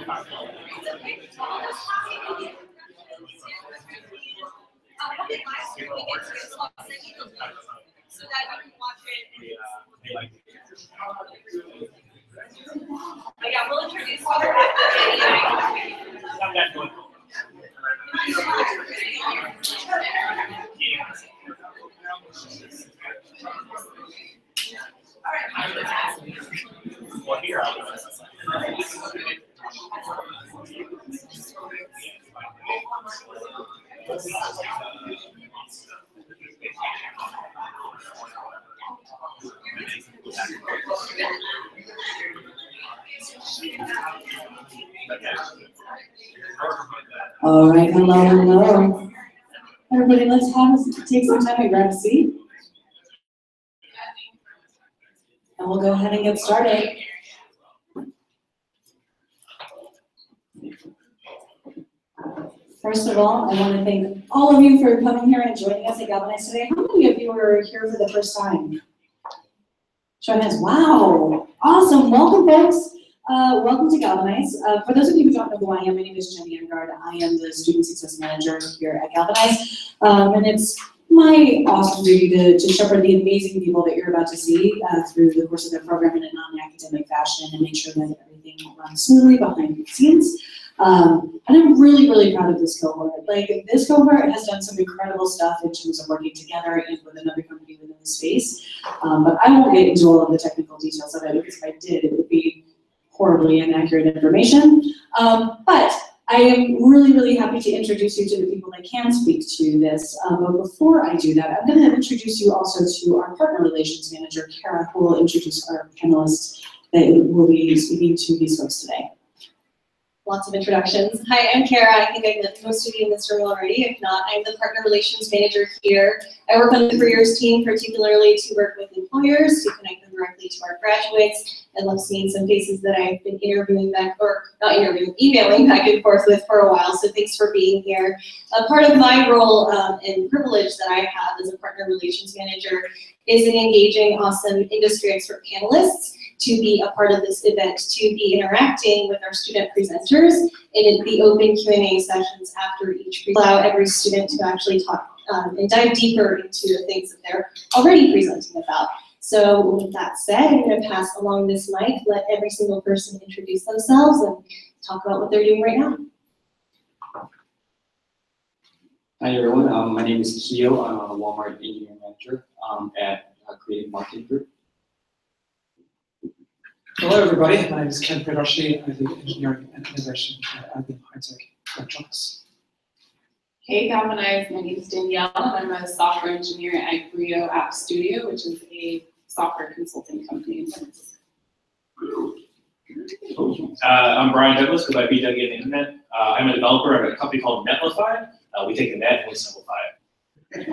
So that you can watch it. But yeah, we'll introduce you. All right, hello. Everybody, let's take some time to grab a seat. And we'll go ahead and get started. First of all, I want to thank all of you for coming here and joining us at Galvanize today. How many of you are here for the first time? Show of hands. Wow, awesome. Welcome, folks. Welcome to Galvanize. For those of you who don't know who I am, my name is Jenny Engard. I am the Student Success Manager here at Galvanize. And it's my awesome duty to shepherd the amazing people that you're about to see through the course of their program in a non-academic fashion and make sure that everything runs smoothly behind the scenes. And I'm really, really proud of this cohort. Like, this cohort has done some incredible stuff in terms of working together and with another company within the space. But I won't get into all of the technical details of it, because if I did, it would be horribly inaccurate information. But I am really, really happy to introduce you to the people that can speak to this. But before I do that, I'm going to introduce you also to our partner relations manager, Kara, who will introduce our panelists that will be speaking to these folks today. Lots of introductions. Hi, I'm Kara. I think I've met most of you in this room already. If not, I'm the Partner Relations Manager here. I work on the careers team, particularly to work with employers, to connect them directly to our graduates. I love seeing some faces that I've been emailing back and forth with for a while, so thanks for being here. Part of my role and privilege that I have as a Partner Relations Manager is in engaging awesome industry expert panelists to be a part of this event, to be interacting with our student presenters in the open Q&A sessions after each allow every student to actually talk and dive deeper into the things that they're already presenting about. So with that said, I'm going to pass along this mic, let every single person introduce themselves and talk about what they're doing right now. Hi everyone, my name is Kyo. I'm a Walmart engineering manager at Creative Marketing Group. Hello everybody, my name is Ken Predoshi. I do engineering and innovation at High-Tech Electronics. Hey Galvanize, my name is Danielle and I'm a software engineer at Brio App Studio, which is a software consulting company in San Francisco. I'm Brian Douglas with BW and the Internet. I'm a developer at a company called Netlify. We take the net and we simplify it.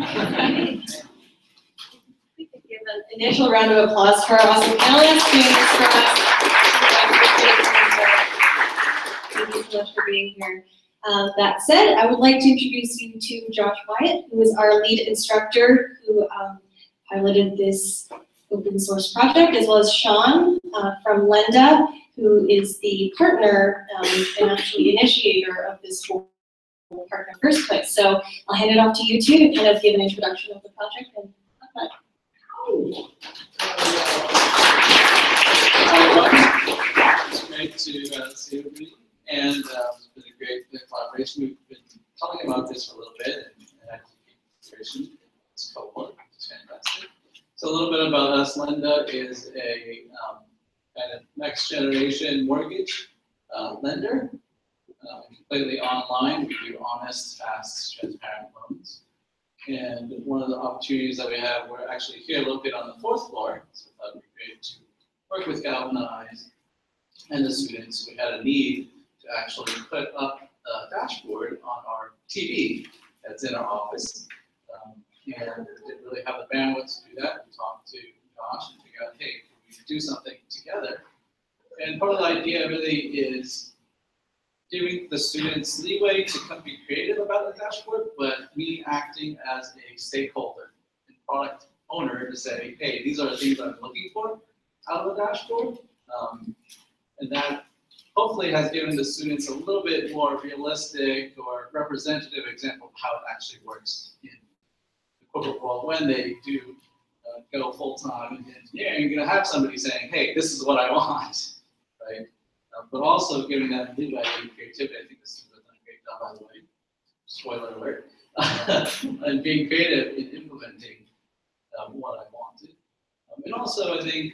Give an initial round of applause for our awesome panelists doing this for us. Thank you so much for being here. That said, I would like to introduce you to Josh Wyatt, who is our lead instructor who piloted this open source project, as well as Sean from Lenda, who is the partner and actually initiator of this whole partner in the first place. So I'll hand it off to you two to kind of give an introduction of the project and It's great to see everybody, and it's been a great collaboration. We've been talking about this for a little bit, and this cohort is fantastic. So a little bit about us. Lenda is a kind of next generation mortgage lender, completely online. We do honest, fast, transparent loans. And one of the opportunities that we have, we're actually here located on the 4th floor, so that would be great to work with Galvanize and the students. We had a need to actually put up a dashboard on our TV that's in our office. And we didn't really have the bandwidth to do that. We talked to Josh and figured out, hey, can we do something together? And part of the idea really is giving the students leeway to come be creative about the dashboard, but me acting as a stakeholder and product owner to say, hey, these are the things I'm looking for out of the dashboard. And that hopefully has given the students a little bit more realistic or representative example of how it actually works in the corporate world when they do go full-time in engineering. You're going to have somebody saying, hey, this is what I want, right? But also giving them leeway and creativity. I think the students have done a great job, by the way. Spoiler alert. And being creative in implementing what I wanted. And also, I think,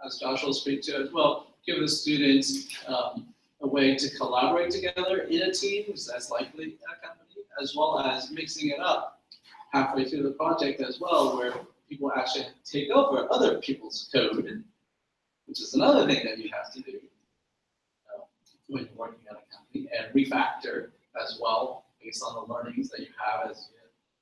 as Josh will speak to as well, give the students a way to collaborate together in a team, which that's likely in a company, as well as mixing it up halfway through the project as well, where people actually take over other people's code, which is another thing that you have to do when you're working at a company, and refactor as well based on the learnings that you have as you.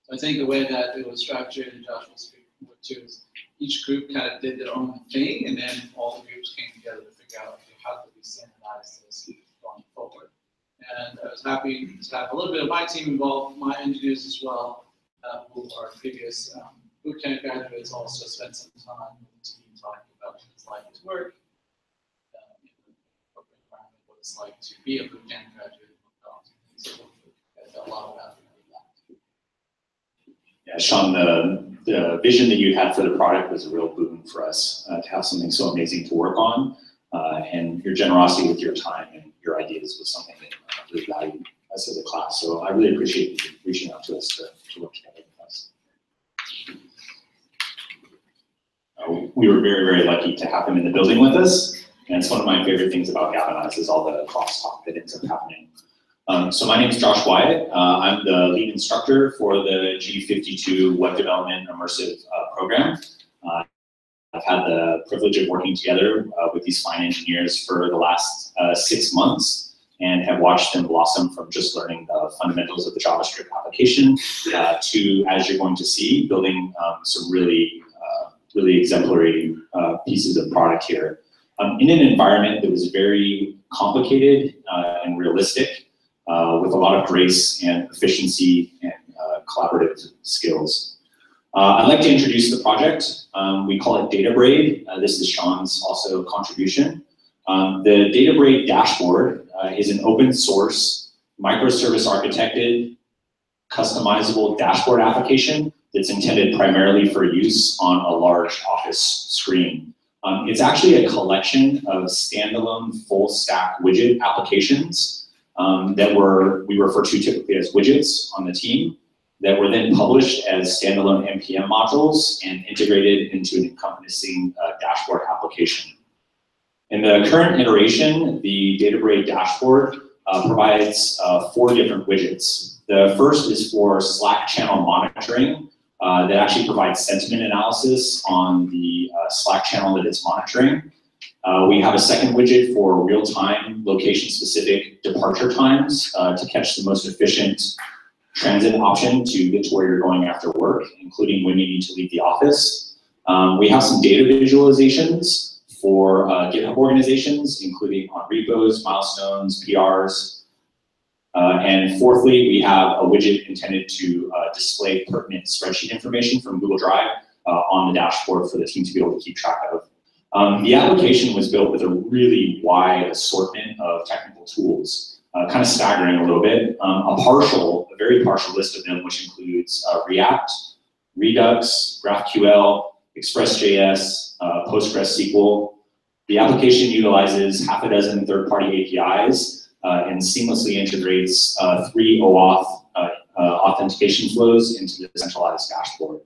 So I think the way that it was structured, and Josh will speak more to, is each group kind of did their own thing, and then all the groups came together to figure out how to be standardized this going forward. And I was happy to have a little bit of my team involved, my engineers as well, who are previous bootcamp graduates, also spent some time with the team talking about what it's like to work in the corporate environment, what it's like to be a bootcamp graduate. So I felt a lot of that. Yeah, Sean, the vision that you had for the product was a real boon for us to have something so amazing to work on, and your generosity with your time and your ideas was something that I really valued us as a class. So I really appreciate you reaching out to us to work together with us. We were very, very lucky to have him in the building with us, and it's one of my favorite things about Galvanize is all the crosstalk that ends up happening. So my name is Josh Wyatt. I'm the lead instructor for the G52 Web Development Immersive program. I've had the privilege of working together with these fine engineers for the last 6 months and have watched them blossom from just learning the fundamentals of the JavaScript application to, as you're going to see, building some really exemplary pieces of product here. In an environment that was very complicated and realistic, with a lot of grace and efficiency and collaborative skills. I'd like to introduce the project. We call it Databraid. This is Sean's also contribution. The Databraid dashboard is an open source, microservice architected, customizable dashboard application that's intended primarily for use on a large office screen. It's actually a collection of standalone full stack widget applications that we refer to typically as widgets on the team, that were then published as standalone NPM modules and integrated into an encompassing dashboard application. In the current iteration, the Databraid dashboard provides 4 different widgets. The first is for Slack channel monitoring that actually provides sentiment analysis on the Slack channel that it's monitoring. We have a second widget for real-time location-specific departure times to catch the most efficient transit option to get to where you're going after work, including when you need to leave the office. We have some data visualizations for GitHub organizations, including on repos, milestones, PRs. And fourthly, we have a widget intended to display pertinent spreadsheet information from Google Drive on the dashboard for the team to be able to keep track of. The application was built with a really wide assortment of technical tools, kind of staggering a little bit. A very partial list of them, which includes React, Redux, GraphQL, Express.js, PostgreSQL. The application utilizes half a dozen third-party APIs and seamlessly integrates 3 OAuth authentication flows into the centralized dashboard.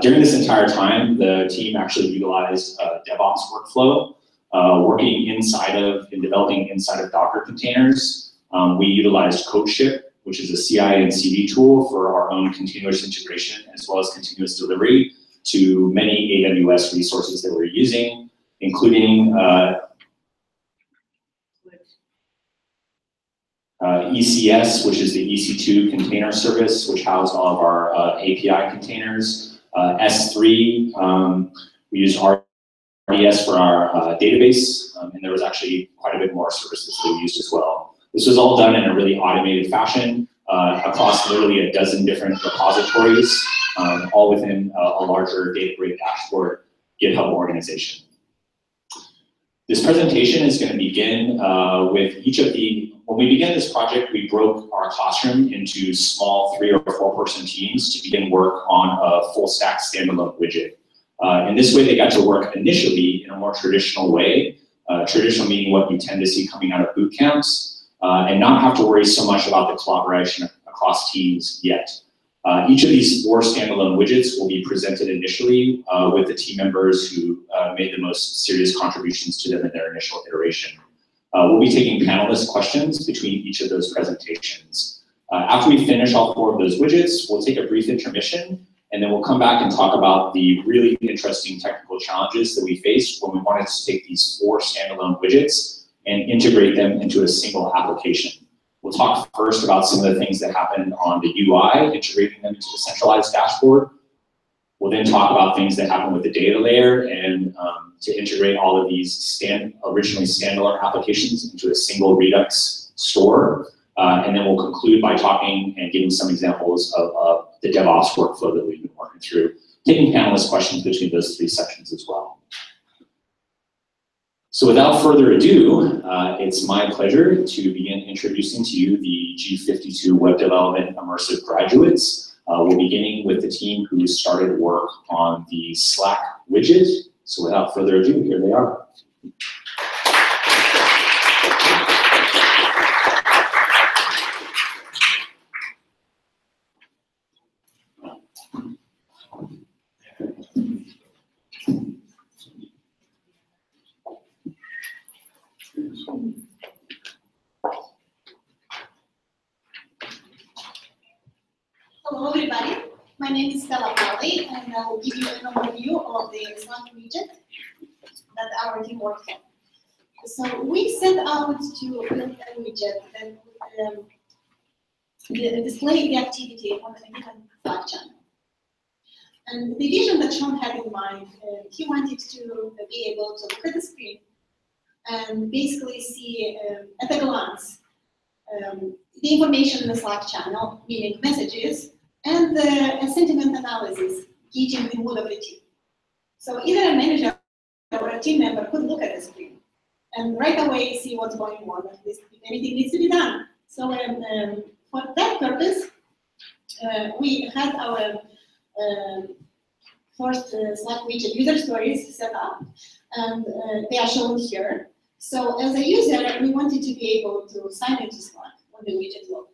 During this entire time, the team actually utilized a DevOps workflow, working inside of and developing inside of Docker containers. We utilized CodeShip, which is a CI and CD tool for our own continuous integration as well as continuous delivery to many AWS resources that we're using, including ECS, which is the EC2 container service, which houses all of our API containers. S3, we used RDS for our database, and there was actually quite a bit more services that we used as well. This was all done in a really automated fashion across literally a dozen different repositories, all within a larger Databraid dashboard GitHub organization. This presentation is going to begin with each of the, when we began this project, we broke our classroom into small 3 or 4 person teams to begin work on a full stack standalone widget. In this way, they got to work initially in a more traditional way, traditional meaning what you tend to see coming out of boot camps, and not have to worry so much about the collaboration across teams yet. Each of these 4 standalone widgets will be presented initially with the team members who made the most serious contributions to them in their initial iteration. We'll be taking panelist questions between each of those presentations. After we finish all 4 of those widgets, we'll take a brief intermission, and then we'll come back and talk about the really interesting technical challenges that we faced when we wanted to take these 4 standalone widgets and integrate them into a single application. We'll talk first about some of the things that happened on the UI, integrating them into a centralized dashboard. We'll then talk about things that happen with the data layer and to integrate all of these originally standalone applications into a single Redux store. And then we'll conclude by talking and giving some examples of the DevOps workflow that we've been working through, taking panelist questions between those 3 sections as well. So without further ado, it's my pleasure to begin introducing to you the G52 Web Development Immersive graduates. We're beginning with the team who started work on the Slack widget. So without further ado, here they are. Hello everybody, my name is Stella Pali, and I will give you an overview of the Slack widget that our team worked on. So we set out to build a widget that would display the activity on a given Slack channel. And the vision that Sean had in mind, he wanted to be able to look at the screen and basically see at a glance the information in the Slack channel, meaning messages, and a sentiment analysis, gauging the mood of the team. So either a manager or a team member could look at the screen and right away see what's going on, if anything needs to be done. So for that purpose, we had our first Slack widget user stories set up, and they are shown here. So as a user, we wanted to be able to sign into Slack when the widget loads.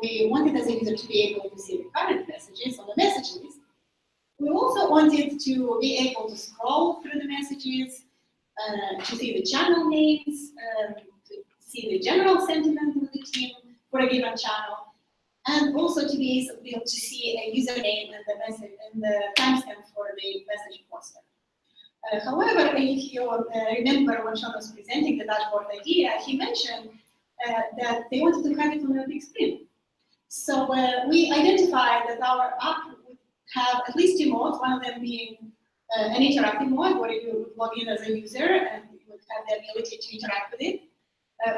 We wanted as a user to be able to see the current messages on the message list. We also wanted to be able to scroll through the messages, to see the channel names, to see the general sentiment of the team for a given channel, and also to be able to see a username and the message and the timestamp for the message poster. However, if you remember when Sean was presenting the dashboard idea, he mentioned that they wanted to have it on a big screen. So we identified that our app would have at least 2 modes, one of them being an interactive mode where you would log in as a user and you would have the ability to interact with it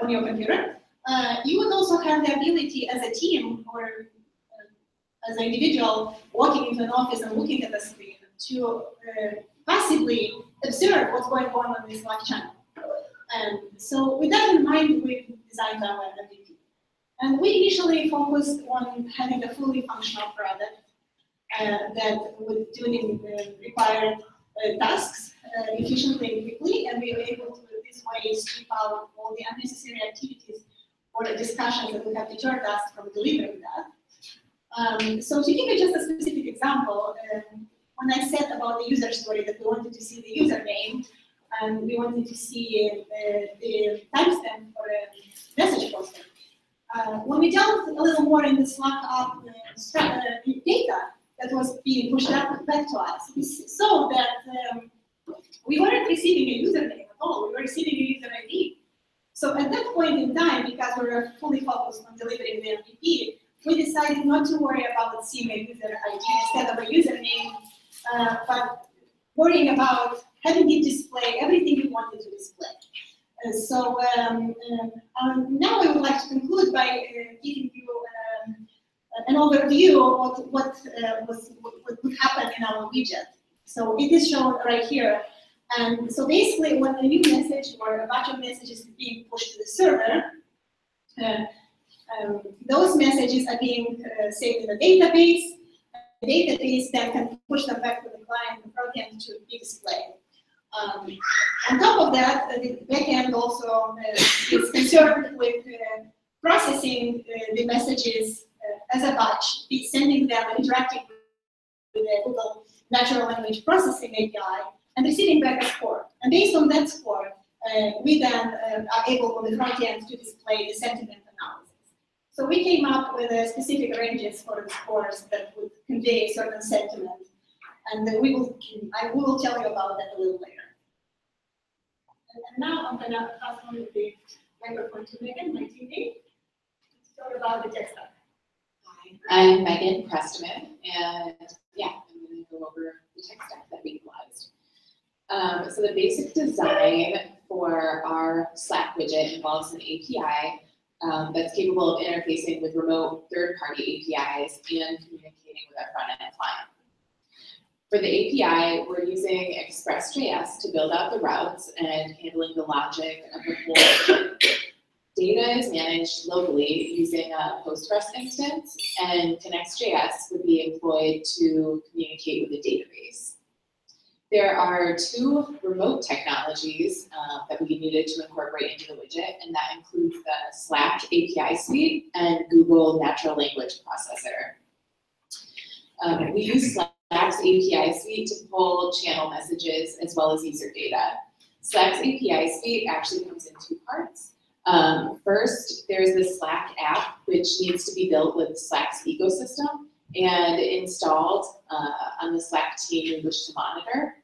on your computer. You would also have the ability as a team or as an individual walking into an office and looking at the screen to passively observe what's going on the Slack channel. So with that in mind, we designed our MVP. And we initially focused on having a fully functional product that would do the required tasks efficiently and quickly, and we were able to, this way, strip out all the unnecessary activities or the discussions that would have deterred us from delivering that. So to give you just a specific example, when I said about the user story that we wanted to see the username and we wanted to see the timestamp for a message poster, when we delved a little more in the Slack app data that was being pushed back to us, we saw that we weren't receiving a username at all, we were receiving a user ID. So at that point in time, because we were fully focused on delivering the MVP, we decided not to worry about seeing a user ID instead of a username, but worrying about having it display everything we wanted to display. So now I would like to conclude by giving you an overview of what would happen in our widget. So it is shown right here And so basically, when a new message or a batch of messages is being pushed to the server, those messages are being saved in the database. The database then can push them back to the client, the front end, to be displayed. On top of that, the backend also is concerned with processing the messages as a batch, sending them and interacting with the Google Natural Language Processing API, and receiving back a score. And based on that score, we then are able on the front end to display the sentiment analysis. So we came up with specific ranges for the scores that would convey a certain sentiment, and I will tell you about that a little later. And now I'm gonna pass on the microphone to Megan, my teammate, to talk about the tech stack. Hi, I'm Megan Prestman, and yeah, I'm gonna go over the tech stack that we utilized. So the basic design for our Slack widget involves an API that's capable of interfacing with remote third-party APIs and communicating with our front-end client. For the API, we're using Express.js to build out the routes and handling the logic of the whole widget. Data is managed locally using a Postgres instance, and Connects.js would be employed to communicate with the database. There are two remote technologies that we needed to incorporate into the widget, and that includes the Slack API suite and Google Natural Language Processor. We use Slack's API suite to pull channel messages as well as user data. Slack's API suite actually comes in two parts. First, there's the Slack app, which needs to be built with Slack's ecosystem and installed on the Slack team in which to monitor.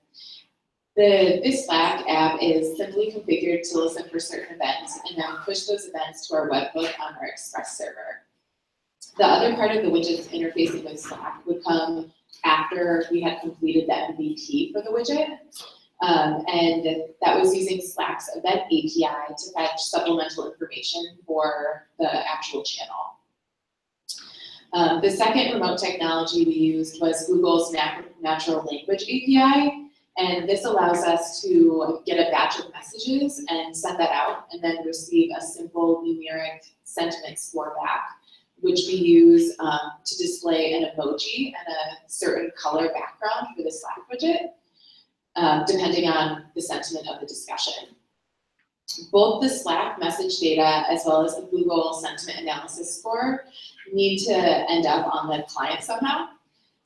This Slack app is simply configured to listen for certain events and then push those events to our webhook on our Express server. The other part of the widget's interfacing with Slack would come after we had completed the MVP for the widget. And that was using Slack's event API to fetch supplemental information for the actual channel. The second remote technology we used was Google's Natural Language API. And this allows us to get a batch of messages and send that out, and then receive a simple numeric sentiment score back, which we use to display an emoji and a certain color background for the Slack widget, depending on the sentiment of the discussion. Both the Slack message data as well as the Google sentiment analysis score need to end up on the client somehow.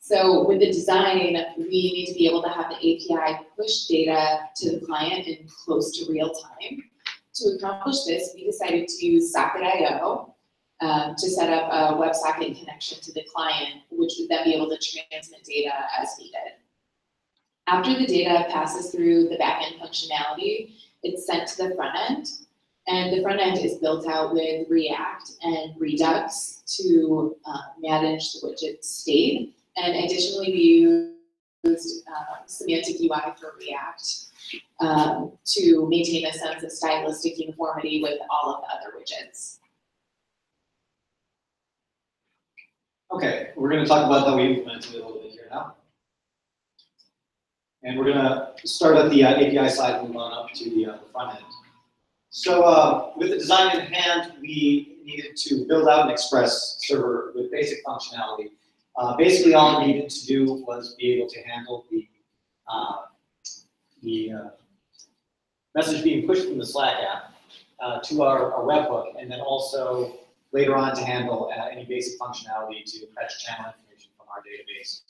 So with the design, we need to be able to have the API push data to the client in close to real time. To accomplish this, we decided to use Socket.io to set up a WebSocket connection to the client, which would then be able to transmit data as needed. After the data passes through the backend functionality, it's sent to the front end, and the front end is built out with React and Redux to manage the widget state. And additionally, we used semantic UI for React to maintain a sense of stylistic uniformity with all of the other widgets. Okay, we're going to talk about how we implemented it a little bit here now. And we're going to start at the API side and move on up to the front end. So with the design in hand, we needed to build out an Express server with basic functionality. Basically, all I needed to do was be able to handle the message being pushed from the Slack app to our webhook, and then also later on to handle any basic functionality to fetch channel information from our database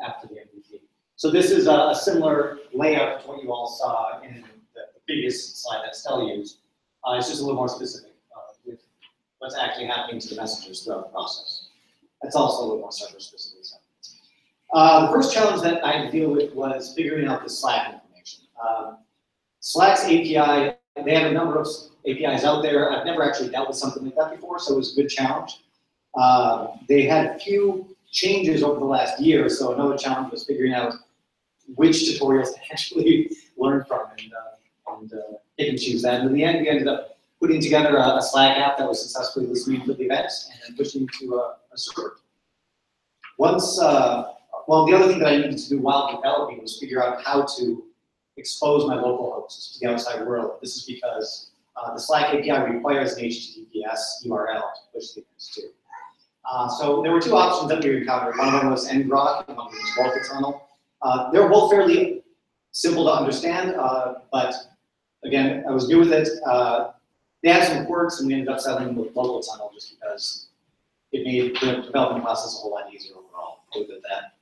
after the MVP. So this is a similar layout to what you all saw in the previous slide that Stella used. It's just a little more specific with what's actually happening to the messages throughout the process. That's also a little more server specific. The first challenge that I had to deal with was figuring out the Slack information. Slack's API, they have a number of APIs out there. I've never actually dealt with something like that before, so it was a good challenge. They had a few changes over the last year, so another challenge was figuring out which tutorials to actually learn from and pick and choose that. And in the end, we ended up putting together a Slack app that was successfully listening for the events and then pushing to a server. Once, well, the other thing that I needed to do while developing was figure out how to expose my local host to the outside world. This is because the Slack API requires an HTTPS URL to push the events to. So there were two options that we encountered. One of them was ngrok, and one of them was local tunnel. They were both fairly simple to understand, but again, I was new with it. They had some quirks, and we ended up settling with local tunnel just because it made the development process a whole lot easier overall. With that.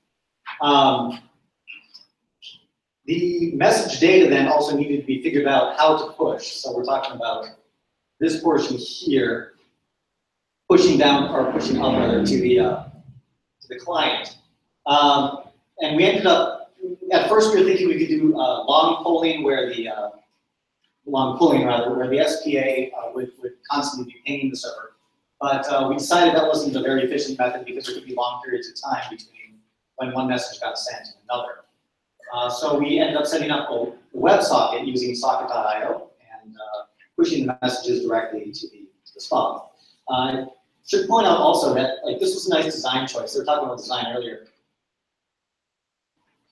The message data then also needed to be figured out how to push. So we're talking about this portion here, pushing down or pushing up rather to the client. And we ended up, at first we were thinking we could do long polling where the where the SPA would constantly be pinging the server. But we decided that wasn't a very efficient method because there could be long periods of time between when one message got sent and another. So we ended up setting up a WebSocket using socket.io and pushing the messages directly to the spot. I should point out also that this was a nice design choice. They were talking about design earlier.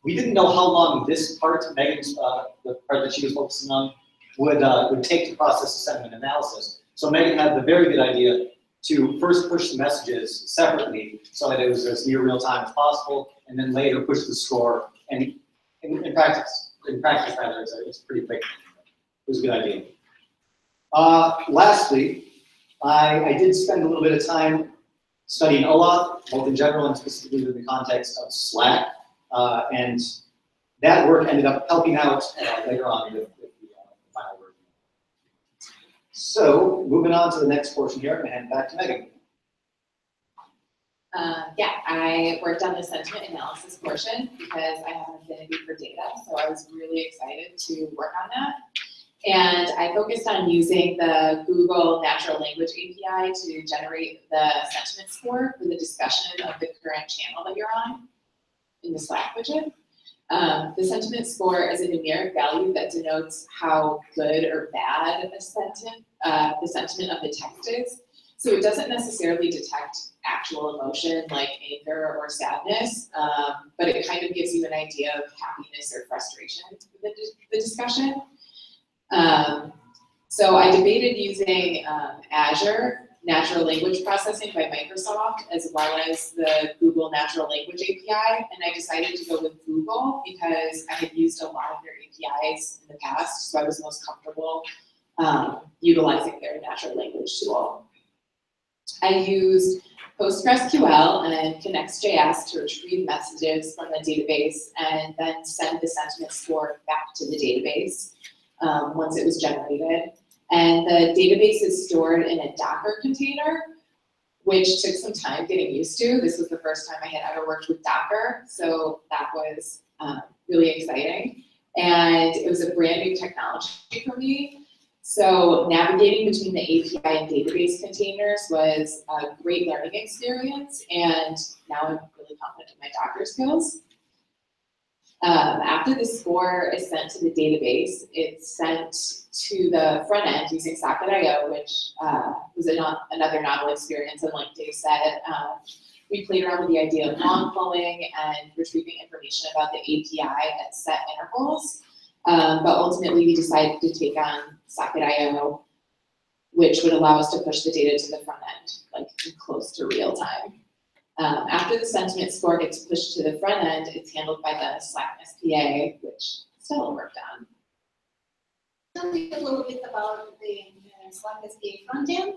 We didn't know how long this part, Megan's the part that she was focusing on, would take to process the sentiment analysis. So Megan had the very good idea to first push the messages separately so that it was as near real time as possible, and then later push the score. And in practice rather, it's pretty quick. It was a good idea. Lastly, I did spend a little bit of time studying OAuth, both in general and specifically in the context of Slack, and that work ended up helping out later on with the final version. So, moving on to the next portion here, I'm going to hand back to Megan. Yeah, I worked on the sentiment analysis portion because I have an affinity for data, so I was really excited to work on that. And I focused on using the Google Natural Language API to generate the sentiment score for the discussion of the current channel that you're on in the Slack widget. The sentiment score is a numeric value that denotes how good or bad the sentiment of the text is. So it doesn't necessarily detect actual emotion like anger or sadness, but it kind of gives you an idea of happiness or frustration with the discussion. So I debated using Azure Natural Language Processing by Microsoft as well as the Google Natural Language API, and I decided to go with Google because I had used a lot of their APIs in the past, so I was most comfortable utilizing their natural language tool. I used PostgreSQL and Connect.js to retrieve messages from the database and then send the sentiment score back to the database once it was generated. And the database is stored in a Docker container, which took some time getting used to. This was the first time I had ever worked with Docker, so that was really exciting. And it was a brand new technology for me. So navigating between the API and database containers was a great learning experience, and now I'm really confident in my Docker skills. After the score is sent to the database, it's sent to the front end using Socket.io, which was another novel experience. And like Dave said, we played around with the idea of long polling and retrieving information about the API at set intervals. But ultimately, we decided to take on Socket.io, which would allow us to push the data to the front end, like close to real time. After the sentiment score gets pushed to the front end, it's handled by the Slack SPA, which Stella worked on. Tell me a little bit about the Slack SPA front end.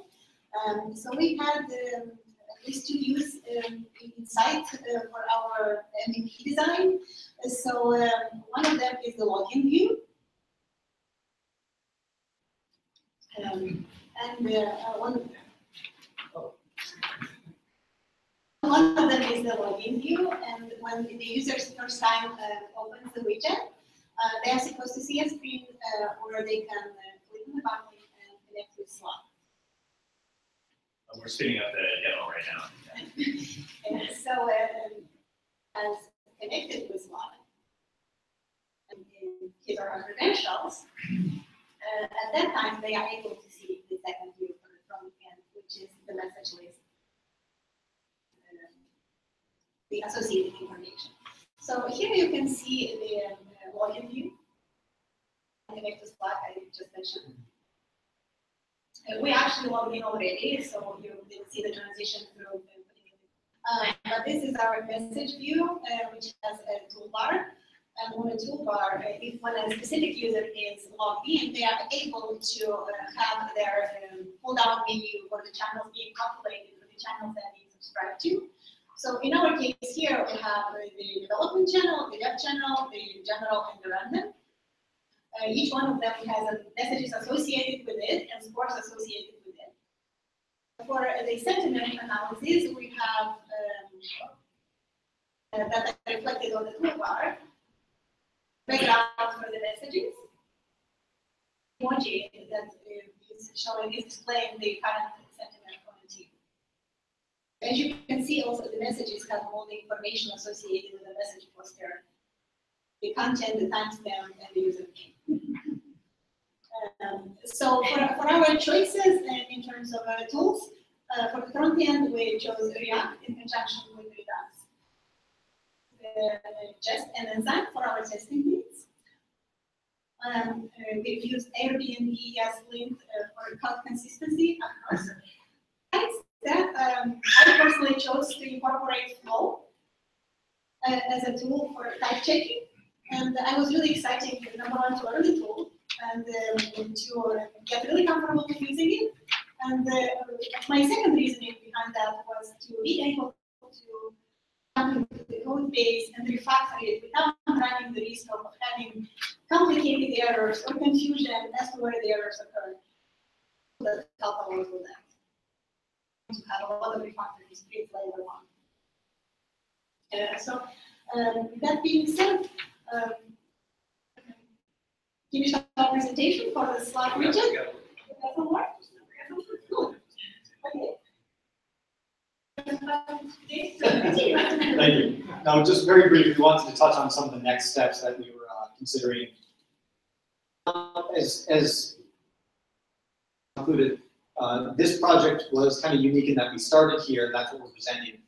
So we had at least two views inside for our MVP design. So one of them is the login view. One of them is the login view, and when the user's first time opens the widget, they are supposed to see a screen where they can click on the button and connect with Slack. We're spinning up the demo right now. And so, as connected with Slack, and his or her credentials, at that time they are able to see the second view from the end, which is the message list. The associated information. So here you can see the login view. connect to Slack, I just mentioned. We actually logged in already, so you didn't see the transition through. But this is our message view, which has a toolbar. And on the toolbar, if when a specific user is logged in, they are able to have their pull-down menu for the channels being populated for the channels that they subscribe to. So in our case here, we have the development channel, the dev channel, the general, and the random. Each one of them has messages associated with it and scores associated with it. For the sentiment analysis, we have that are reflected on the toolbar, background for the messages, emoji that is showing, is displaying the current sentiment on the team. As you can see, also the messages have all the information associated with the message poster, the content, the timestamp, and the user name. So for our choices in terms of tools, for the front end, we chose React in conjunction with Redux. Just an enzyme for our testing needs. We've used Airbnb as link for code consistency across. Besides that, I personally chose to incorporate Flow as a tool for type checking. And I was really excited, number one, to learn the tool and to get really comfortable with using it. And my second reasoning behind that was to be able to jump into the code base and refactor it without running the risk of having complicated errors or confusion as to where the errors occur. That help a lot with that. To have a lot of refactoring scripts later on. So that being said, finish our presentation for the Slack widget. Cool. Okay. Thank you. Now, just very briefly, we wanted to touch on some of the next steps that we were considering. As included, this project was kind of unique in that we started here, and that's what we're presenting,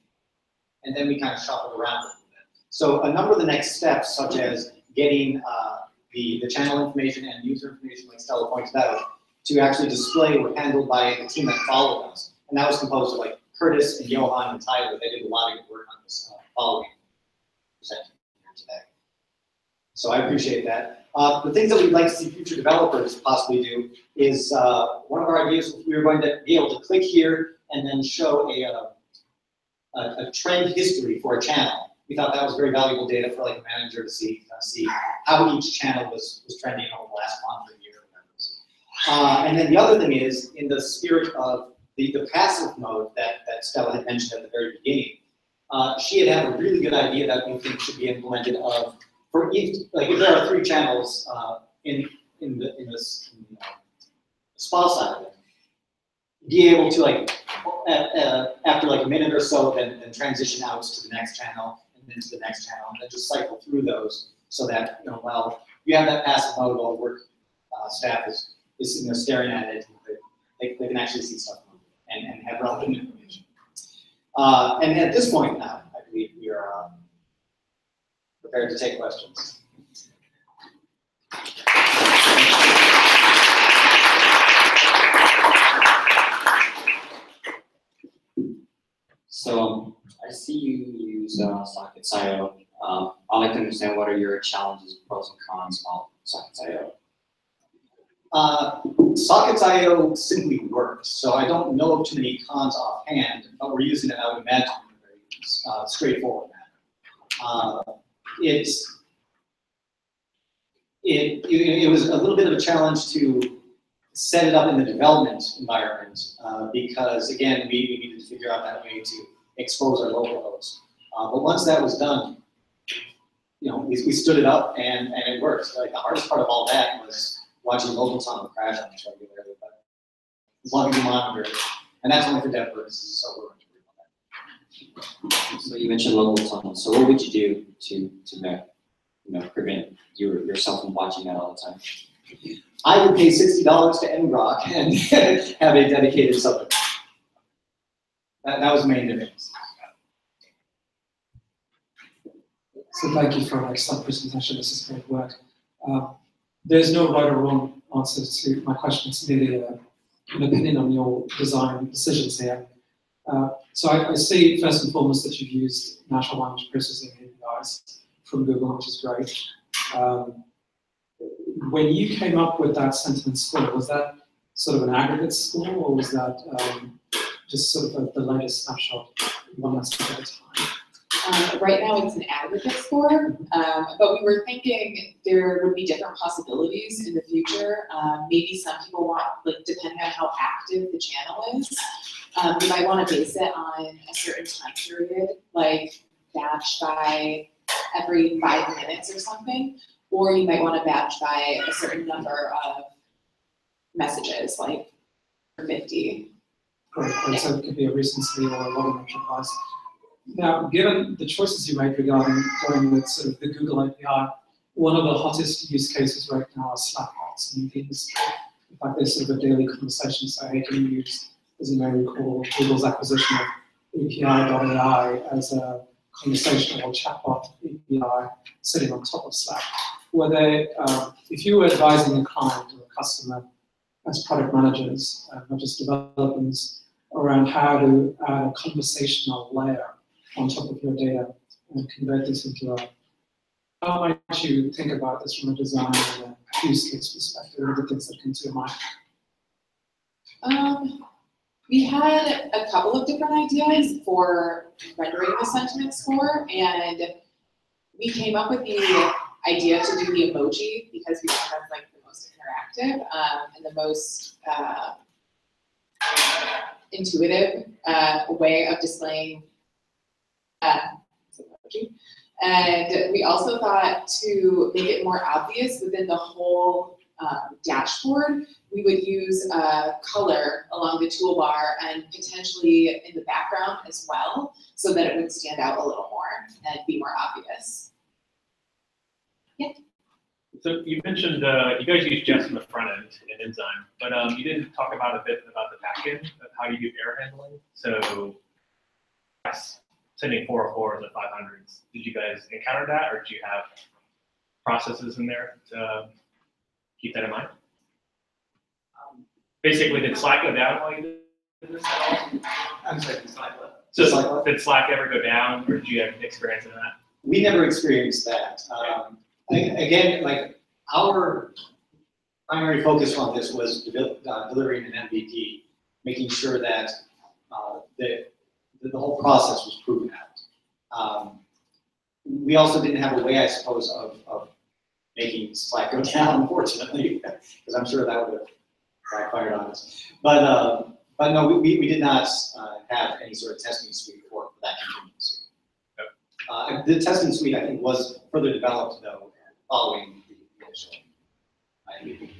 and then we kind of shuffled around a little bit. So a number of the next steps, such as getting the channel information and user information, like Stella pointed out, to actually display were handled by the team that followed us. And that was composed of like Curtis and Johan and Tyler. They did a lot of good work on this following presenting here today. So I appreciate that. The things that we'd like to see future developers possibly do is one of our ideas was we were going to be able to click here and then show a trend history for a channel. We thought that was very valuable data for like a manager to see how each channel was trending over the last month or year. And then the other thing is, in the spirit of the passive mode that Stella had mentioned at the very beginning, she had a really good idea that we think should be implemented of, for each, like if there are 3 channels in the spa side of it, be able to like, after like a minute or so, then transition out to the next channel, and then to the next channel, and then just cycle through those so that, while you have that passive mode while the work staff is sitting there staring at it, they can actually see stuff and have relevant information. And at this point now, I believe we are prepared to take questions. So I see you use Sockets.io. I'd like to understand what are your challenges, pros and cons of Sockets.io. Sockets.io simply works, so I don't know of too many cons offhand, but we're using it, I would imagine, in a very straightforward manner. It was a little bit of a challenge to set it up in the development environment because, again, we needed to figure out that way to expose our local host. But once that was done, we stood it up and it works. Like the hardest part of all that was watching local tunnel crash on us regularly, but plugging the monitor, and that's only for dev purposes, so we're going to worry about that. So you mentioned local tunnel. So what would you do to prevent yourself from watching that all the time? I would pay $60 to ngrok and have a dedicated subject. That was the main difference. So thank you for an excellent presentation. This is great work. there's no right or wrong answer to my question. It's merely an opinion on your design decisions here. So I see first and foremost that you've used natural language processing APIs from Google, which is great. When you came up with that sentiment score, was that sort of an aggregate score, or was that just sort of the latest snapshot, one step at a time? Right now it's an aggregate score, but we were thinking there would be different possibilities in the future. Maybe some people want, like, depending on how active the channel is, you might want to base it on a certain time period, like batch by every 5 minutes or something, or you might want to batch by a certain number of messages, like 50. Great. So it could be a recency or a logometric price. Now, given the choices you made regarding going with sort of the Google API, one of the hottest use cases right now are Slack bots in the industry. In fact, there's sort of a daily conversation, so hey, can you use, as you may recall, Google's acquisition of API.ai as a conversational or chatbot API sitting on top of Slack. Where they, if you were advising a client or a customer as product managers, not just developers, around how to add a conversational layer on top of your data and convert this into a, how might you think about this from a design and a use case perspective? What are the things that come to your mind? We had a couple of different ideas for rendering the sentiment score, and we came up with the idea to do the emoji because we thought that's like the most interactive and the most intuitive way of displaying emoji. And we also thought to make it more obvious within the whole dashboard, we would use color along the toolbar and potentially in the background as well, so that it would stand out a little more and be more obvious. Yeah. So you mentioned you guys use Jest in the front end in Enzyme, but you didn't talk about a bit about the back end of how you do error handling. So yes, sending 404s and 500s. Did you guys encounter that, or do you have processes in there to keep that in mind? Basically, did Slack go down while you did this at all? I'm sorry, Slack what? So did Slack ever go down, or did you have experience in that? We never experienced that. Again, like our primary focus on this was delivering an MVP, making sure that the whole process was proven out. We also didn't have a way, I suppose, of making Slack go down, unfortunately, because I'm sure that would have backfired on us. But no, we did not have any sort of testing suite for that contingency. The testing suite, I think, was further developed, though, following the initial MVP.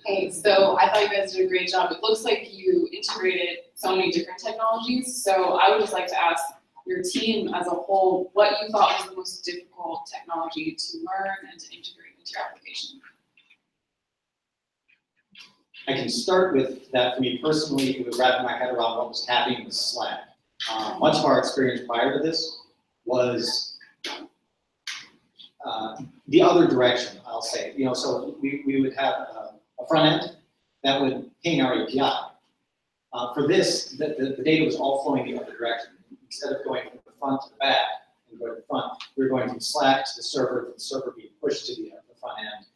Hey, so I thought you guys did a great job. It looks like you integrated so many different technologies. So I would just like to ask your team as a whole what you thought was the most difficult technology to learn and to integrate into your application. I can start with that. For me personally, it was wrapping my head around what was happening with Slack. Much of our experience prior to this was the other direction, I'll say. You know, so we would have a front end that would ping our API. For this, the data was all flowing the other direction. Instead of going from the front to the back and going to the front, we were going from Slack to the server being pushed to the front end.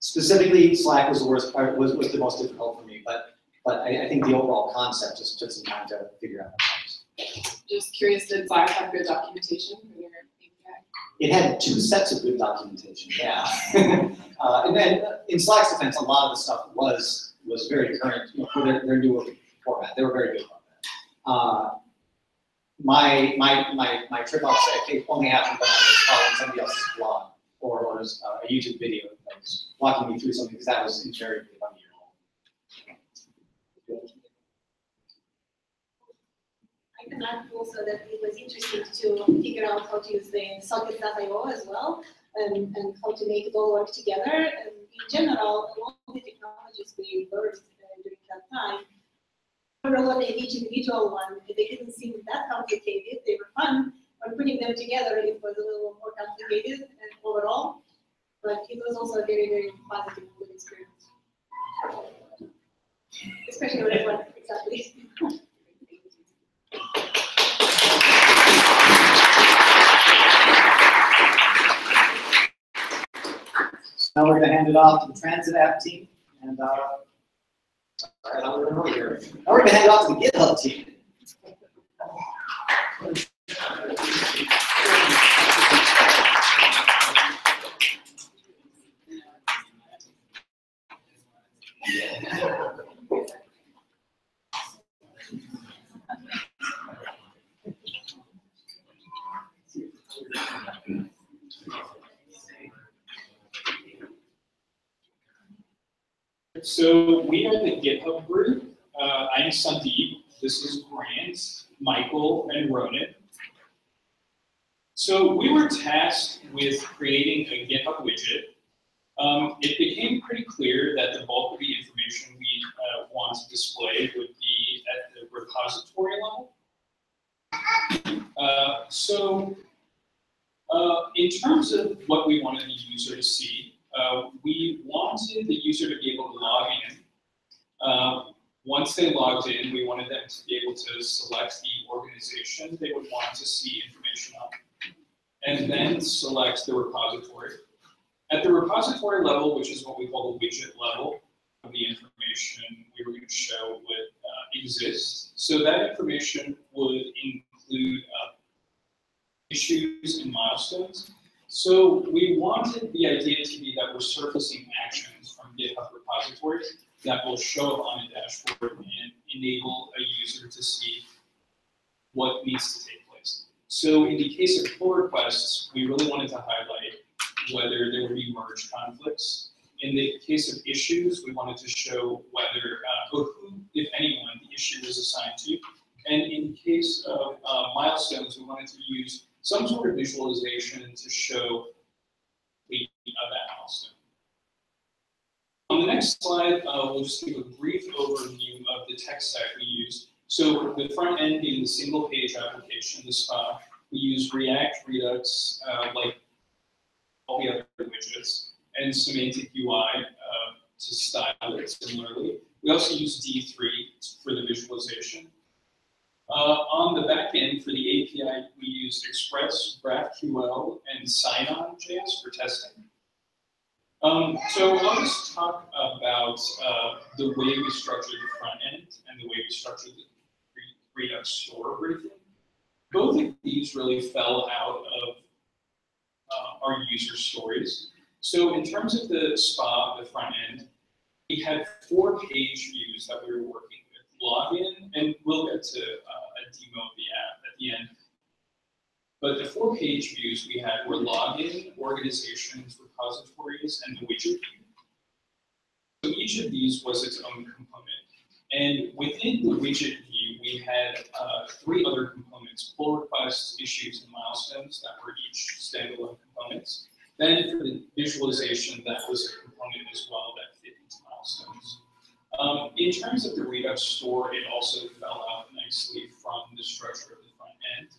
Specifically, Slack was the worst part, was the most difficult for me, but I think the overall concept just took some time to figure out. Just curious, did Slack have good documentation for your API? It had 2 sets of good documentation, yeah. And then in Slack's defense, a lot of the stuff was very current, you know, for their newer format. They were very good on that. My trip off Slack only happened when I was following somebody else's blog or a YouTube video that was walking me through something, because that was invariably about a year old. I can add also that it was interesting to figure out how to use the sockets.io as well, and how to make it all work together. And in general, a lot of the technologies we learned during that time were a lot of each individual one. They didn't seem that complicated. They were fun, when putting them together, it was a little more complicated and overall, but it was also a very, very positive good experience. Especially when it went exactly. Now we're going to hand it off to the Transit app team, and sorry, how we're going to here. Now we're going to hand it off to the GitHub team. So we are the GitHub group. I'm Sandeep. This is Grant, Michael, and Ronan. So we were tasked with creating a GitHub widget. It became pretty clear that the bulk of the information we want to display would be at the repository level. In terms of what we wanted the user to see, we wanted the user to be able to log in. Once they logged in, we wanted them to be able to select the organization they would want to see information on, and then select the repository. At the repository level, which is what we call the widget level, the information we were going to show would exist. So that information would include issues and milestones. So we wanted the idea to be that we're surfacing actions from GitHub repositories that will show up on a dashboard and enable a user to see what needs to take place. So in the case of pull requests, we really wanted to highlight whether there would be merge conflicts. In the case of issues, we wanted to show whether, or who, if anyone, the issue was assigned to. And in case of milestones, we wanted to use some sort of visualization to show the that milestone. On the next slide, we'll just give a brief overview of the tech stack we use. So the front end being the single page application, the SPA, we use React, Redux, like all the other widgets, and semantic UI to style it similarly. We also use D3 for the visualization. On the back end, for the API, we use Express, GraphQL, and Sign-on.js for testing. So I'll just talk about the way we structured the front end and the way we structured the Redux store briefly. Both of these really fell out of our user stories. So in terms of the SPA, the front end, we had 4 page views that we were working with. Login, and we'll get to a demo of the app at the end. But the 4 page views we had were login, organizations, repositories, and the widget view. So each of these was its own component. And within the widget view, we had 3 other components: pull requests, issues, and milestones that were each standalone components. Then for the visualization, that was a component as well that fit into milestones. In terms of the Redux store, it also fell out nicely from the structure of the front end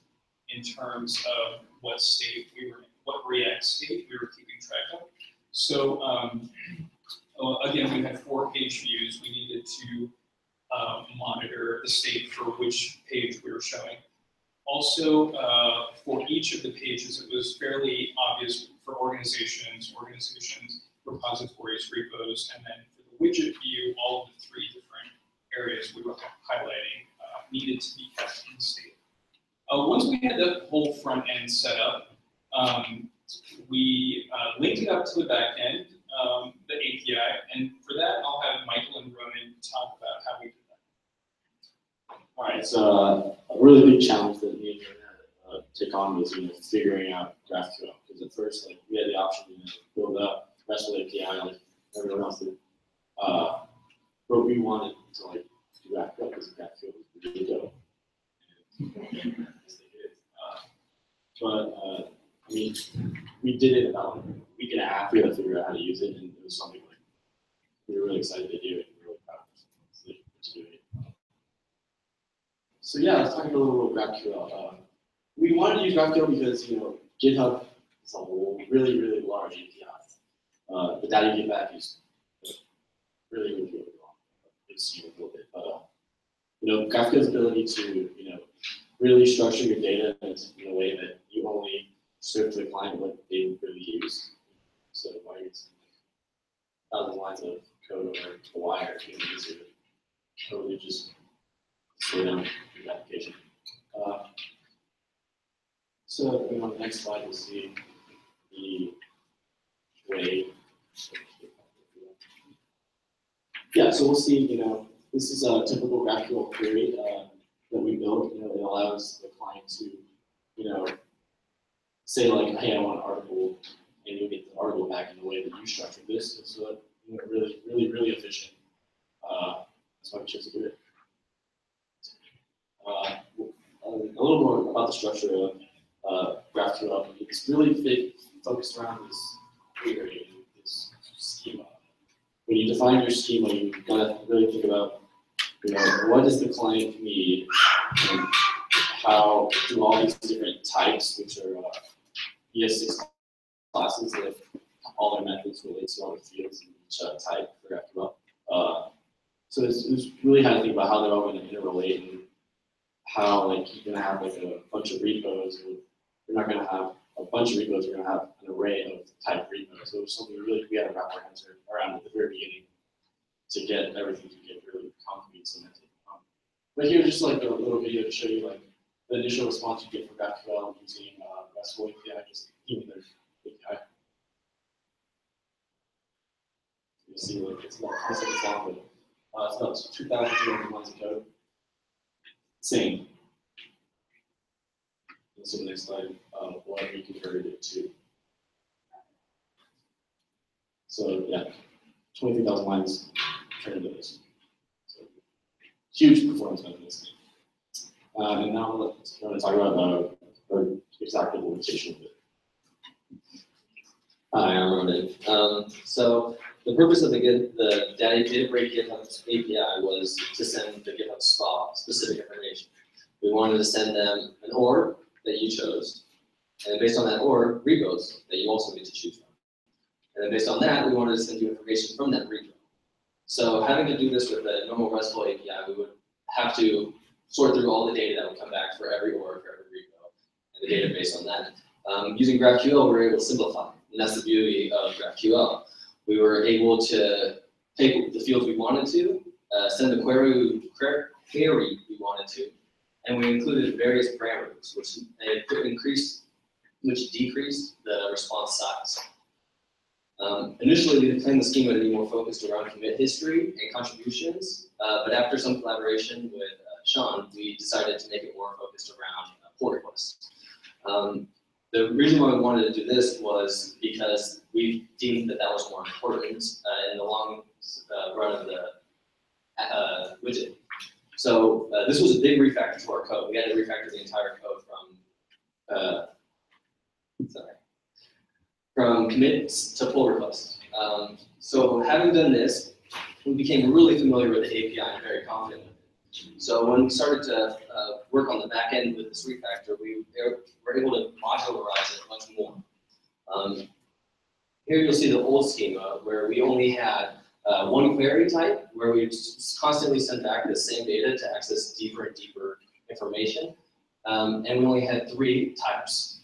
in terms of what state we were in, what React state we were keeping track of. So again, we had 4 page views. We needed to monitor the state for which page we were showing. Also, for each of the pages, it was fairly obvious for organizations, repositories, repos, and then for the widget view, all of the 3 different areas we were highlighting needed to be kept in state. Once we had the whole front end set up, we linked it up to the back end, the API, and for that, I'll have Michael and Ronan talk about how we did that. All right, so a really big challenge that me and Ronan took on was figuring out GraphQL, because at first, like, we had the option to build up RESTful API like everyone else did, but we wanted to like do GraphQL because GraphQL was really dope. I mean, we did it about like a week and a half. We had to figure out how to use it, and it was something like we were really excited to do it. And we were really proud of doing it. So yeah, let's talk a little bit about GraphQL. We we wanted to use GraphQL because, GitHub is a really, really large API. The data you get back is really, really, really long. It's a little bit, but GraphQL's ability to, really structure your data in a way that you only serve to the client what they really use. So why it's thousands of lines of code over a wire, you can easier to totally just slow down your application. So on the next slide, you'll see the way. Yeah, so we'll see, this is a typical GraphQL query that we built. It allows the client to, say like, hey, I want an article, and you'll get the article back in the way that you structured this. It's really, really, really efficient. That's why we chose to do it. A little more about the structure of GraphQL. It's really focused around this query, this schema. When you define your schema, you've got to really think about, what does the client need, and how do all these different types, which are ES6 classes that all their methods relate to all the fields in each type for GraphQL. So it's really how to think about how they're all going to interrelate, and how you're going to have a bunch of repos, and you're not going to have a bunch of repos, you're going to have an array of type repos. So it was something we had to wrap our hands around at the very beginning to get everything to get really concrete cemented. But here's just a little video to show you the initial response you get from GraphQL using RESTful API, just even their API. You see it's about 20 seconds long, but it's about 2,200 lines of code. Same. So the next slide, what we converted it to. So yeah, 23,000 lines turned into this. So huge performance benefits. And now let's talk about our exact implementation of it. Hi, I'm Ronan. So the purpose of the Databraid GitHub API was to send the GitHub spa specific information. We wanted to send them an org that you chose, and based on that org, repos that you also get to choose from. And then based on that, we wanted to send you information from that repo. So having to do this with a normal RESTful API, we would have to sort through all the data that would come back for every org, for every repo, and the data based on that. Using GraphQL, we were able to simplify, and that's the beauty of GraphQL. We were able to take the fields we wanted to, send the query we wanted to, and we included various parameters, which decreased the response size. Initially, we had planned the schema to be more focused around commit history and contributions, but after some collaboration with Sean, we decided to make it more focused around pull requests. The reason why we wanted to do this was because we deemed that was more important in the long run of the widget. So this was a big refactor to our code. We had to refactor the entire code from commits to pull requests. So having done this, we became really familiar with the API and very confident with it. So when we started to work on the back end with this refactor, we were able to modularize it much more. Here you'll see the old schema where we only had one query type where we constantly sent back the same data to access deeper and deeper information. And we only had 3 types.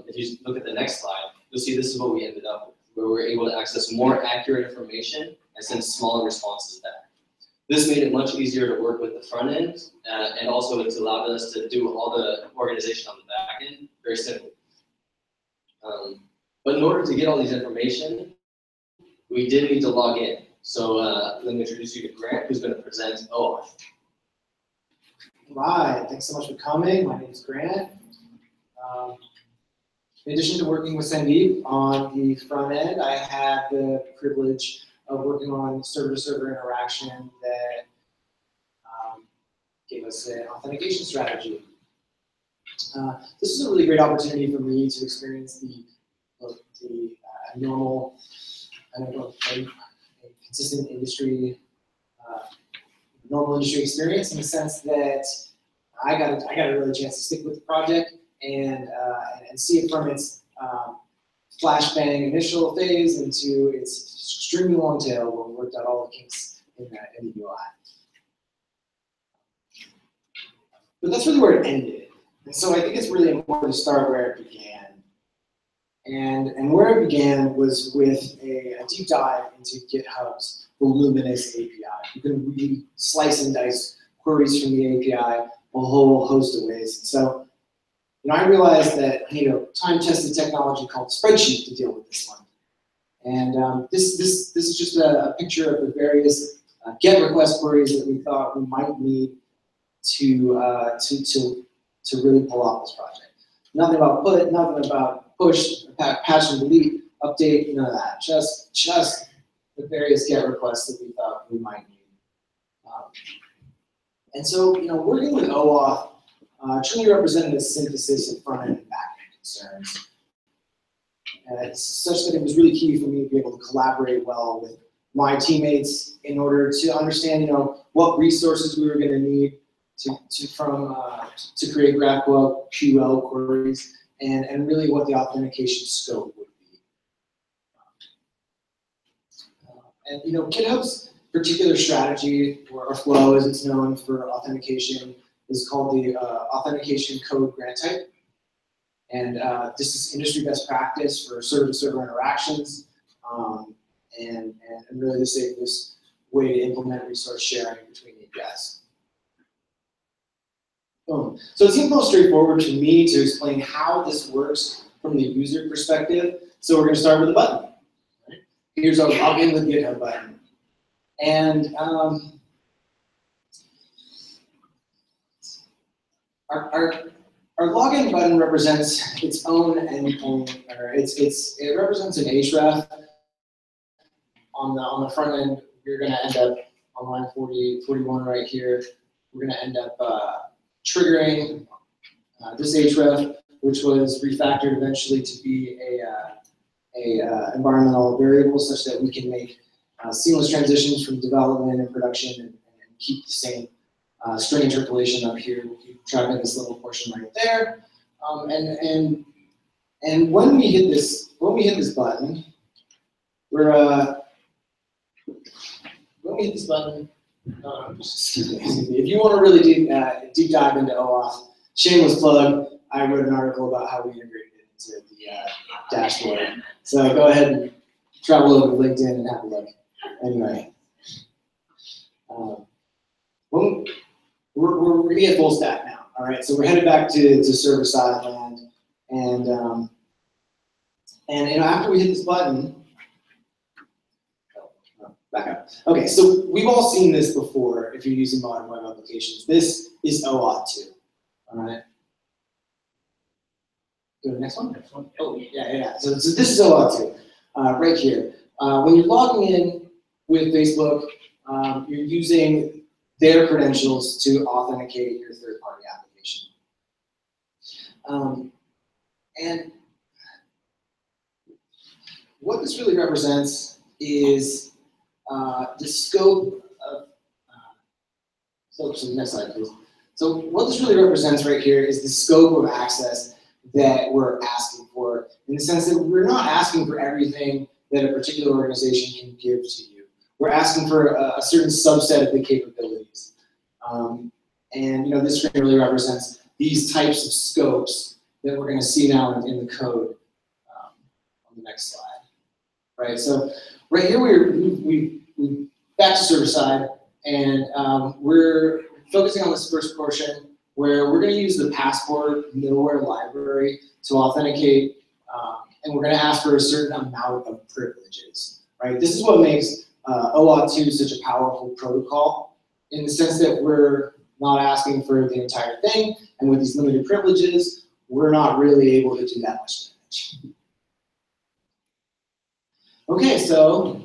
If you look at the next slide, you'll see this is what we ended up with, where we're able to access more accurate information and send smaller responses back. This made it much easier to work with the front end, and also it's allowed us to do all the organization on the back end very simply. But in order to get all these information, we did need to log in. So let me introduce you to Grant, who's going to present OAuth. Right, thanks so much for coming. My name is Grant. In addition to working with Sandeep on the front end, I had the privilege of working on server-to-server interaction that gave us an authentication strategy. This is a really great opportunity for me to experience the normal, consistent industry, normal industry experience in the sense that I got a really chance to stick with the project and see it from its flashbang initial phase into its extremely long tail where we worked out all the kinks in the UI. But that's really where it ended. And so I think it's really important to start where it began. And where it began was with a deep dive into GitHub's voluminous API. You can really slice and dice queries from the API a whole host of ways. So I realized that I need a time-tested technology called spreadsheet to deal with this one. And this is just a picture of the various GET request queries that we thought we might need to really pull off this project. Nothing about put, nothing about push, patch and delete, update, none of that. Just the various GET requests that we thought we might need. And so, working with OAuth truly represented a synthesis of front-end and back-end concerns. Such that it was really key for me to be able to collaborate well with my teammates in order to understand, what resources we were going to need to create GraphQL queries, and really what the authentication scope would be. And GitHub's particular strategy, or flow as it's known for authentication, is called the authentication code grant type. And this is industry best practice for server-to-server interactions, and really the safest way to implement resource sharing between APIs. Boom. So it seems most straightforward to me to explain how this works from the user perspective. So we're going to start with a button. Right? Here's our login with GitHub button. And our login button represents its own endpoint, or it represents an href. On the front end, we're going to end up on line 41 right here. We're going to end up triggering this href, which was refactored eventually to be a environmental variable, such that we can make seamless transitions from development and production and keep the same string interpolation up here. We'll keep track of this little portion right there. And when we hit this button, excuse me. If you want to really deep dive into OAuth, shameless plug, I wrote an article about how we integrated it into the dashboard. So go ahead and travel over to LinkedIn and have a look. Anyway, we're going to get full stack now. All right, so we're headed back to server side land, and after we hit this button. Back up. Okay, so we've all seen this before if you're using modern web applications. This is OAuth 2. All right. Go to the next one. Oh, yeah. So this is OAuth 2, right here. When you're logging in with Facebook, you're using their credentials to authenticate your third-party application. And what this really represents is the scope of, so next slide, please. So what this really represents right here is the scope of access that we're asking for, in the sense that we're not asking for everything that a particular organization can give to you. We're asking for a certain subset of the capabilities. And this screen really represents these types of scopes that we're going to see now in the code on the next slide. Right, so right here we back to server side, and we're focusing on this first portion where we're going to use the Passport middleware library to authenticate, and we're going to ask for a certain amount of privileges. Right, this is what makes OAuth 2 such a powerful protocol, in the sense that we're not asking for the entire thing, and with these limited privileges, we're not really able to do that much damage. Okay, so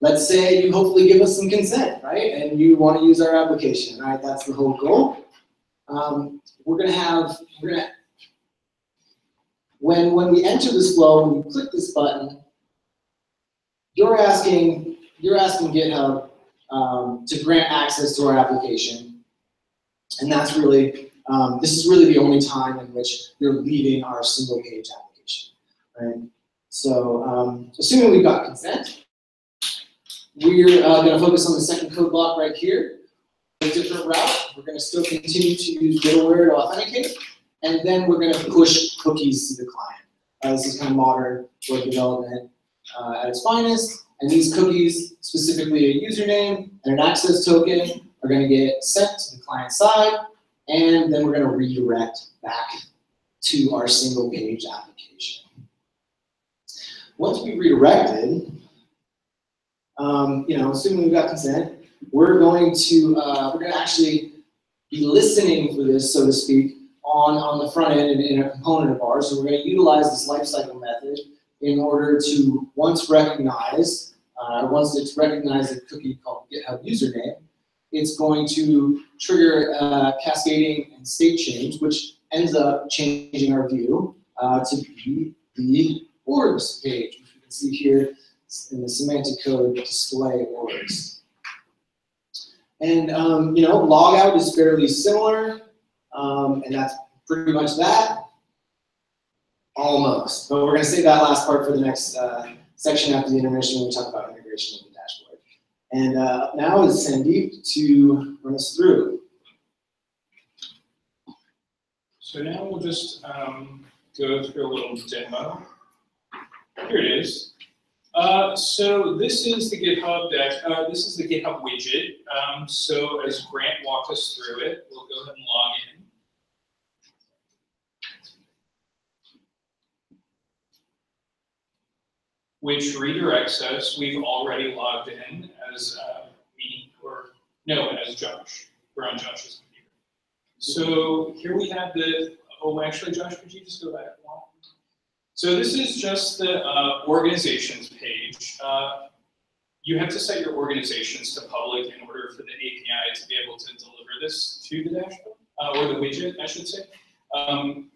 let's say you hopefully give us some consent, right? And you want to use our application, right? That's the whole goal. When we enter this flow, when you click this button, you're asking GitHub to grant access to our application, and that's really this is really the only time in which you're leaving our single page application, right? So assuming we've got consent, we're going to focus on the second code block right here. A different route, we're going to still continue to use middleware to authenticate, and then we're going to push cookies to the client. This is kind of modern web development at its finest, and these cookies, specifically a username and an access token, are going to get sent to the client side, and then we're going to redirect back to our single page application. Once we redirected, assuming we've got consent, we're going to actually be listening for this, so to speak, on the front end in a component of ours. So we're going to utilize this lifecycle method in order to once it's recognized a cookie called GitHub username, it's going to trigger cascading and state change, which ends up changing our view to be the orgs page, which you can see here in the semantic code display orgs. And logout is fairly similar, and that's pretty much that. Almost, but we're going to save that last part for the next section after the intermission when we talk about integration with the dashboard. And up now is Sandeep to run us through. So now we'll just go through a little demo. Here it is. So this is the GitHub this is the GitHub widget. So as Grant walked us through it, we'll go ahead and log in. Which redirects us. We've already logged in as as Josh. We're on Josh's computer. So here we have actually, Josh, could you just go back one? So this is just the organizations page. You have to set your organizations to public in order for the API to be able to deliver this to the dashboard, or the widget, I should say.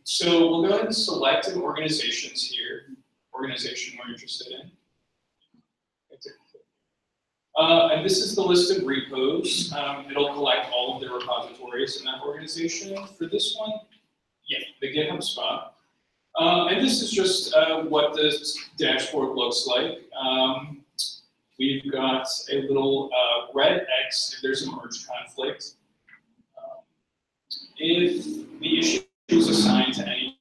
So we'll go ahead and select an organizations here. Organization we're interested in. And this is the list of repos. It'll collect all of the repositories in that organization. For this one, the GitHub spot. And this is just what this dashboard looks like. We've got a little red X if there's a merge conflict. If the issue is assigned to anyone,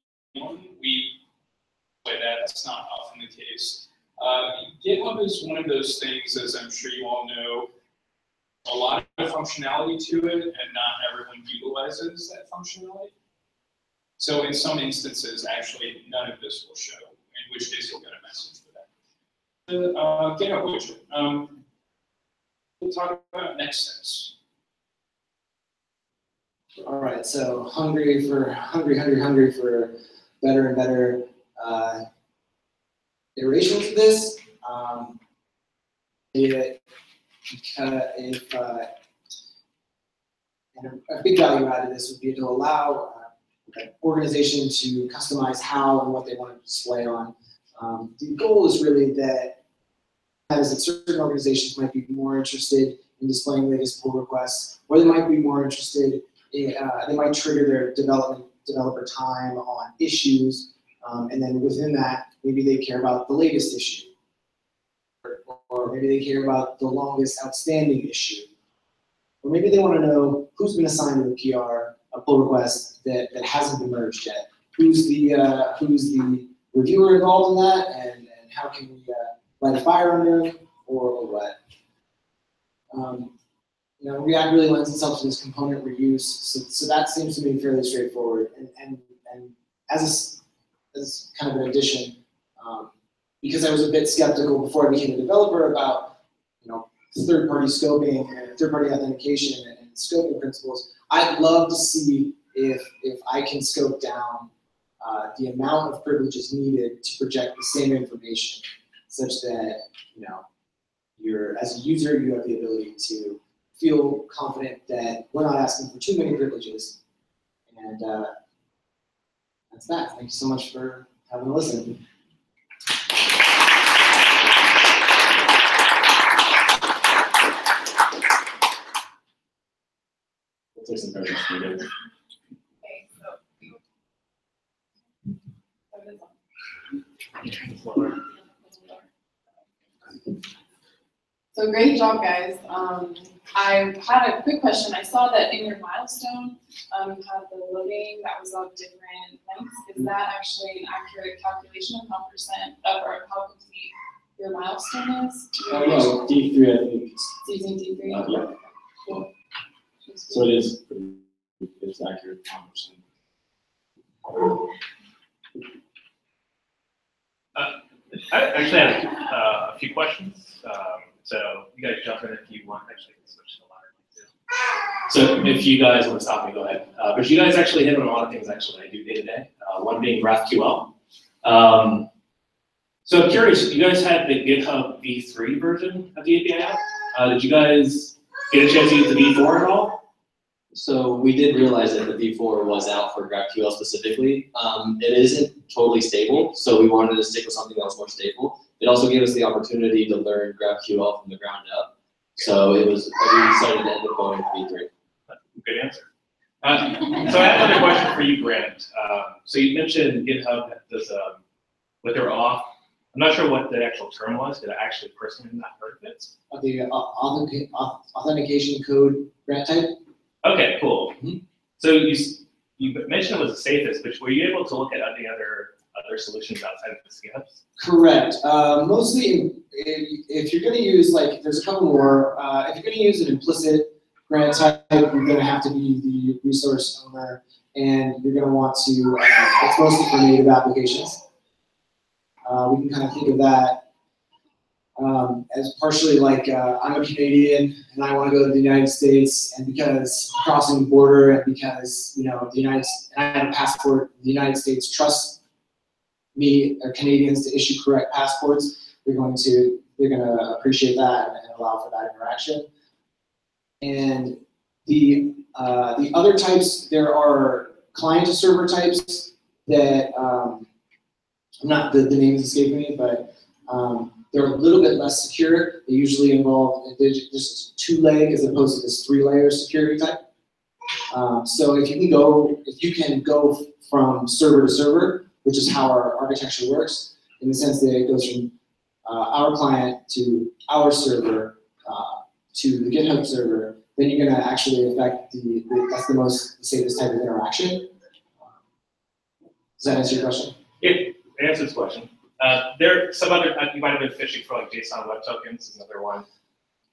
that's not often the case. GitHub is one of those things, as I'm sure you all know, a lot of functionality to it, and not everyone utilizes that functionality. So in some instances, actually, none of this will show, in which case you'll get a message for that. The GitHub widget. We'll talk about next steps. All right, so hungry for better and better iterations of this. And a big value out of this would be to allow an organization to customize how and what they want to display on. The goal is really that certain organizations might be more interested in displaying latest pull requests, or they might be more interested in, they might trigger their developer time on issues, and then within that, maybe they care about the latest issue, or maybe they care about the longest outstanding issue, or maybe they want to know who's been assigned to the PR, a pull request that hasn't been merged yet. Who's the reviewer involved in that, and how can we light a fire under them, or what? React really lends itself to this component reuse, so that seems to be fairly straightforward. And as kind of an addition, because I was a bit skeptical before I became a developer about third-party scoping and third-party authentication and scoping principles, I'd love to see if I can scope down the amount of privileges needed to project the same information, such that as a user you have the ability to feel confident that we're not asking for too many privileges. And that's that. Thank you so much for having a listen. We'll take some questions. So great job, guys. I had a quick question. I saw that in your milestone, you had the loading that was of different lengths. Is that actually an accurate calculation of how percent or how complete your milestone is? Oh, yeah, D3, I think. It's using D3? Yeah. Cool. So it is pretty, it's accurate 100%. I actually have a few questions. So you guys jump in if you want. Actually, I can switch to the ladder. So if you guys want to stop me, go ahead. But you guys actually hit on a lot of things actually I do day to day. One being GraphQL. So I'm curious, you guys had the GitHub v3 version of the API app. Did you guys get a chance to use the v4 at all? So we did realize that the v4 was out for GraphQL specifically. It isn't totally stable, so we wanted to stick with something that was more stable. It also gave us the opportunity to learn GraphQL from the ground up. So it was, we decided to end up going with v3. Good answer. So I have another question for you, Grant. So you mentioned GitHub does, with their auth. I'm not sure what the actual term was, because I actually personally have not heard of it. The authentication code grant type. Okay, cool. So you mentioned it was the safest, but were you able to look at any other solutions outside of this GitHub? Correct. Mostly, if you're going to use, like, there's a couple more. If you're going to use an implicit grant type, you're going to have to be the resource owner, and you're going to want to, it's mostly for native applications. We can kind of think of that as partially like I'm a Canadian and I want to go to the United States, and because crossing the border and because I have a passport, the United States trusts me or Canadians to issue correct passports. They're going to appreciate that and allow for that interaction. And the other types, there are client to server types that the names escaping me, but they're a little bit less secure. They usually involve just 2-leg as opposed to this 3-layer security type. So if you can go from server to server, which is how our architecture works, in the sense that it goes from our client to our server to the GitHub server, then you're going to actually affect that's the safest type of interaction. Does that answer your question? It answers the question. There are some other, you might have been fishing for like JSON web tokens, is another one.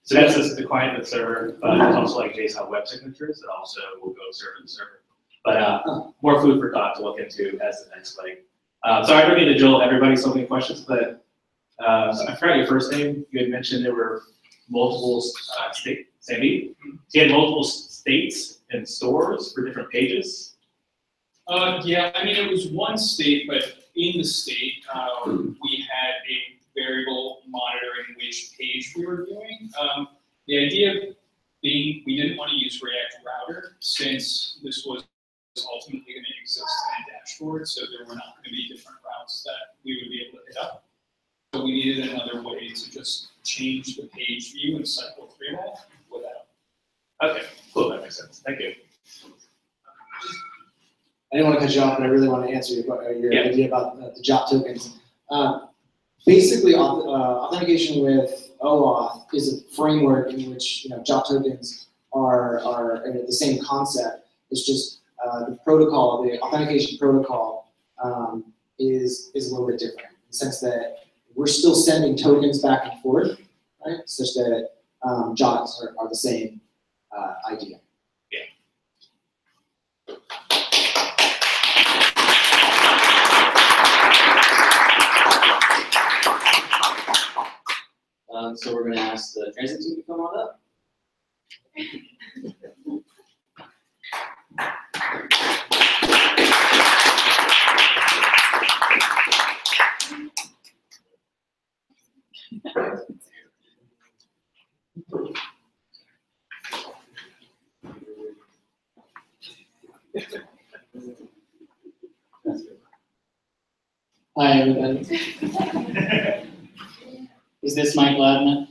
So that's just the client and the server, but there's also like JSON web signatures that also will go server to server. But more food for thought to look into as the next leg. Sorry, I don't mean to jolt everybody so many questions, but I forgot your first name. You had mentioned there were multiple states. Sandy? So you had multiple states and stores for different pages? Yeah, I mean, it was one state, but in the state, we had a variable monitoring which page we were viewing. The idea being we didn't want to use React Router since this was ultimately going to exist in a dashboard, so there were not going to be different routes that we would be able to hit up. So we needed another way to just change the page view and cycle through that without. Okay, cool, that makes sense. Thank you. I didn't want to cut you off, but I really want to answer your idea about the job tokens. Basically, authentication with OAuth is a framework in which job tokens are the same concept. It's just the protocol, the authentication protocol, is a little bit different in the sense that we're still sending tokens back and forth, right? Such that jobs are the same idea. So we're going to ask the transit team to come on up. Hi, everybody. Is this mic loud enough?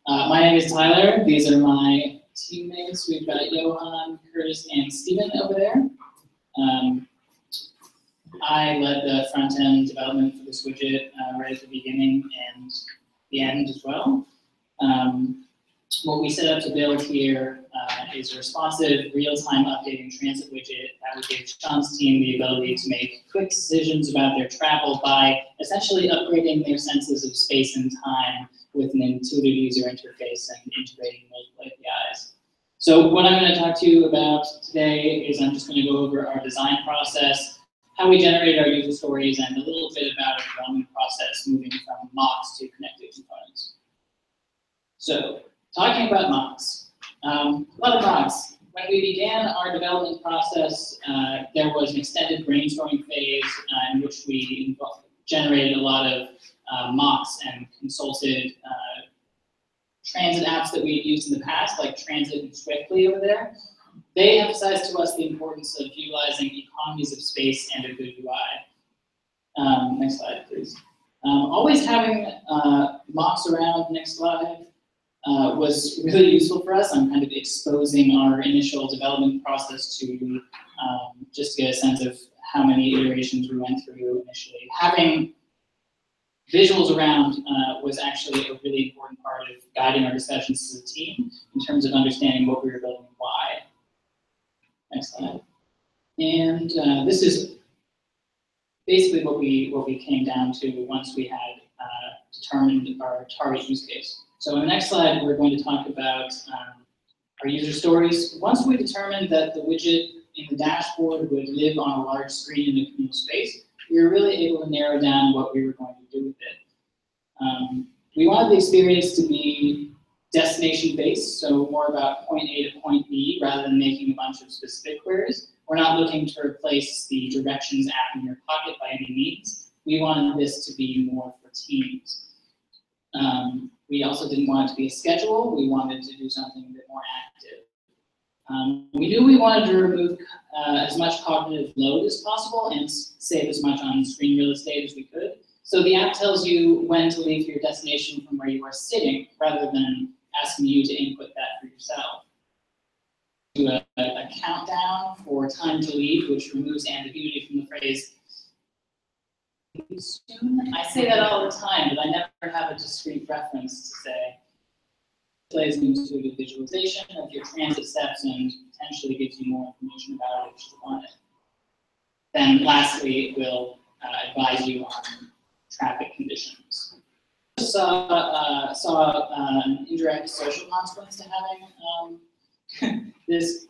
My name is Tyler. These are my teammates. We've got Johan, Curtis, and Steven over there. I led the front-end development for this widget right at the beginning and the end as well. What we set up to build here is a responsive, real-time updating transit widget that would give Sean's team the ability to make quick decisions about their travel by essentially upgrading their senses of space and time with an intuitive user interface and integrating multiple APIs. So what I'm going to talk to you about today is I'm just going to go over our design process, how we generate our user stories, and a little bit about our development process moving from mocks to connected components. So, talking about mocks. A lot of mocks. When we began our development process, there was an extended brainstorming phase in which we generated a lot of mocks and consulted transit apps that we had used in the past, like Transit and Swiftly over there. They emphasized to us the importance of utilizing economies of space and a good UI. Next slide, please. Always having mocks around, next slide, was really useful for us. I'm kind of exposing our initial development process to just to get a sense of how many iterations we went through initially. Having visuals around was actually a really important part of guiding our discussions as a team in terms of understanding what we were building and why. Next slide. And this is basically what we came down to once we had determined our target use case. So in the next slide, we're going to talk about our user stories. Once we determined that the widget in the dashboard would live on a large screen in a communal space, we were really able to narrow down what we were going to do with it. We wanted the experience to be destination-based, so more about point A to point B rather than making a bunch of specific queries. We're not looking to replace the directions app in your pocket by any means. We wanted this to be more for teams. We also didn't want it to be a schedule. We wanted to do something a bit more active. We knew we wanted to remove as much cognitive load as possible and save as much on screen real estate as we could. So the app tells you when to leave your destination from where you are sitting, rather than asking you to input that for yourself. Do a countdown for time to leave, which removes ambiguity from the phrase soon. I say that all the time, but I never have a discrete reference to say. It plays an intuitive visualization of your transit steps and potentially gives you more information about it if you want it. Then lastly, it will advise you on traffic conditions. Saw an indirect social consequence to having this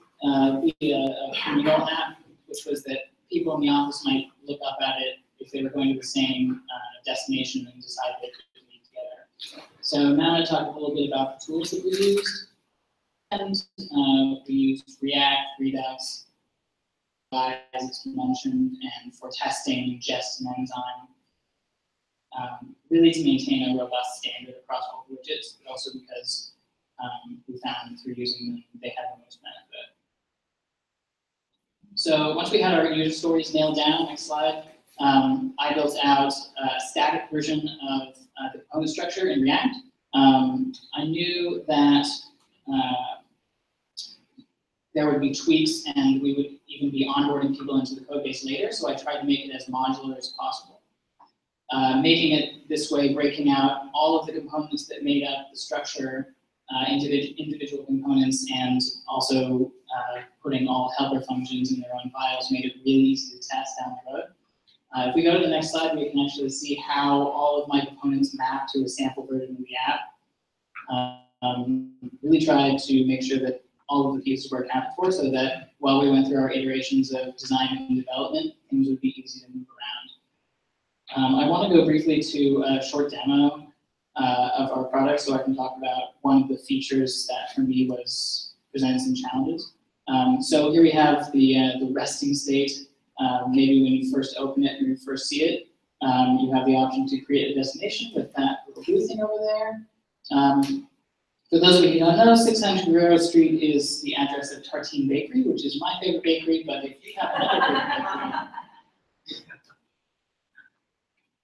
be a communal app, which was that people in the office might look up at it if they were going to the same destination and decide they could meet together. So now I'm going to talk a little bit about the tools that we used. And we used React, Redux, as mentioned, and for testing, Jest and Enzyme. Really to maintain a robust standard across all widgets, but also because we found through using them, they had the most benefit. So once we had our user stories nailed down, next slide, I built out a static version of the component structure in React. I knew that there would be tweaks and we would even be onboarding people into the code base later, so I tried to make it as modular as possible. Making it this way, breaking out all of the components that made up the structure, individual components, and also putting all helper functions in their own files made it really easy to test down the road. If we go to the next slide, we can actually see how all of my components map to a sample version of the app. Really tried to make sure that all of the pieces were accounted for so that while we went through our iterations of design and development, things would be easy to move around. I want to go briefly to a short demo of our product so I can talk about one of the features that for me was presenting some challenges. So here we have the resting state. Maybe when you first open it and you first see it, you have the option to create a destination with that little blue thing over there. For those of you who don't know, 600 Guerrero Street is the address of Tartine Bakery, which is my favorite bakery, but if you have another favorite bakery,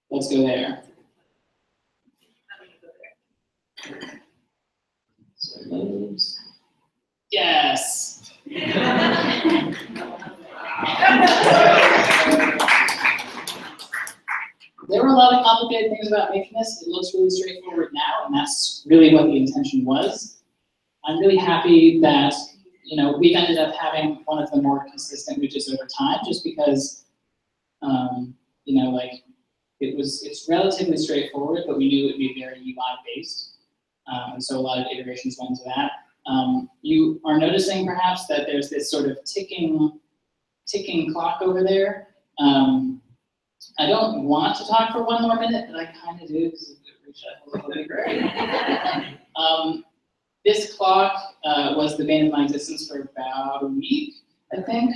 let's go there. Yes. complicated things about making this. It looks really straightforward now, and that's really what the intention was. I'm really happy that we've ended up having one of the more consistent widgets over time, just because it's relatively straightforward, but we knew it would be very UI based, and so a lot of iterations went into that. You are noticing perhaps that there's this sort of ticking clock over there. I don't want to talk for one more minute, but I kind of do because it's great. This clock was the bane of my existence for about a week, I think.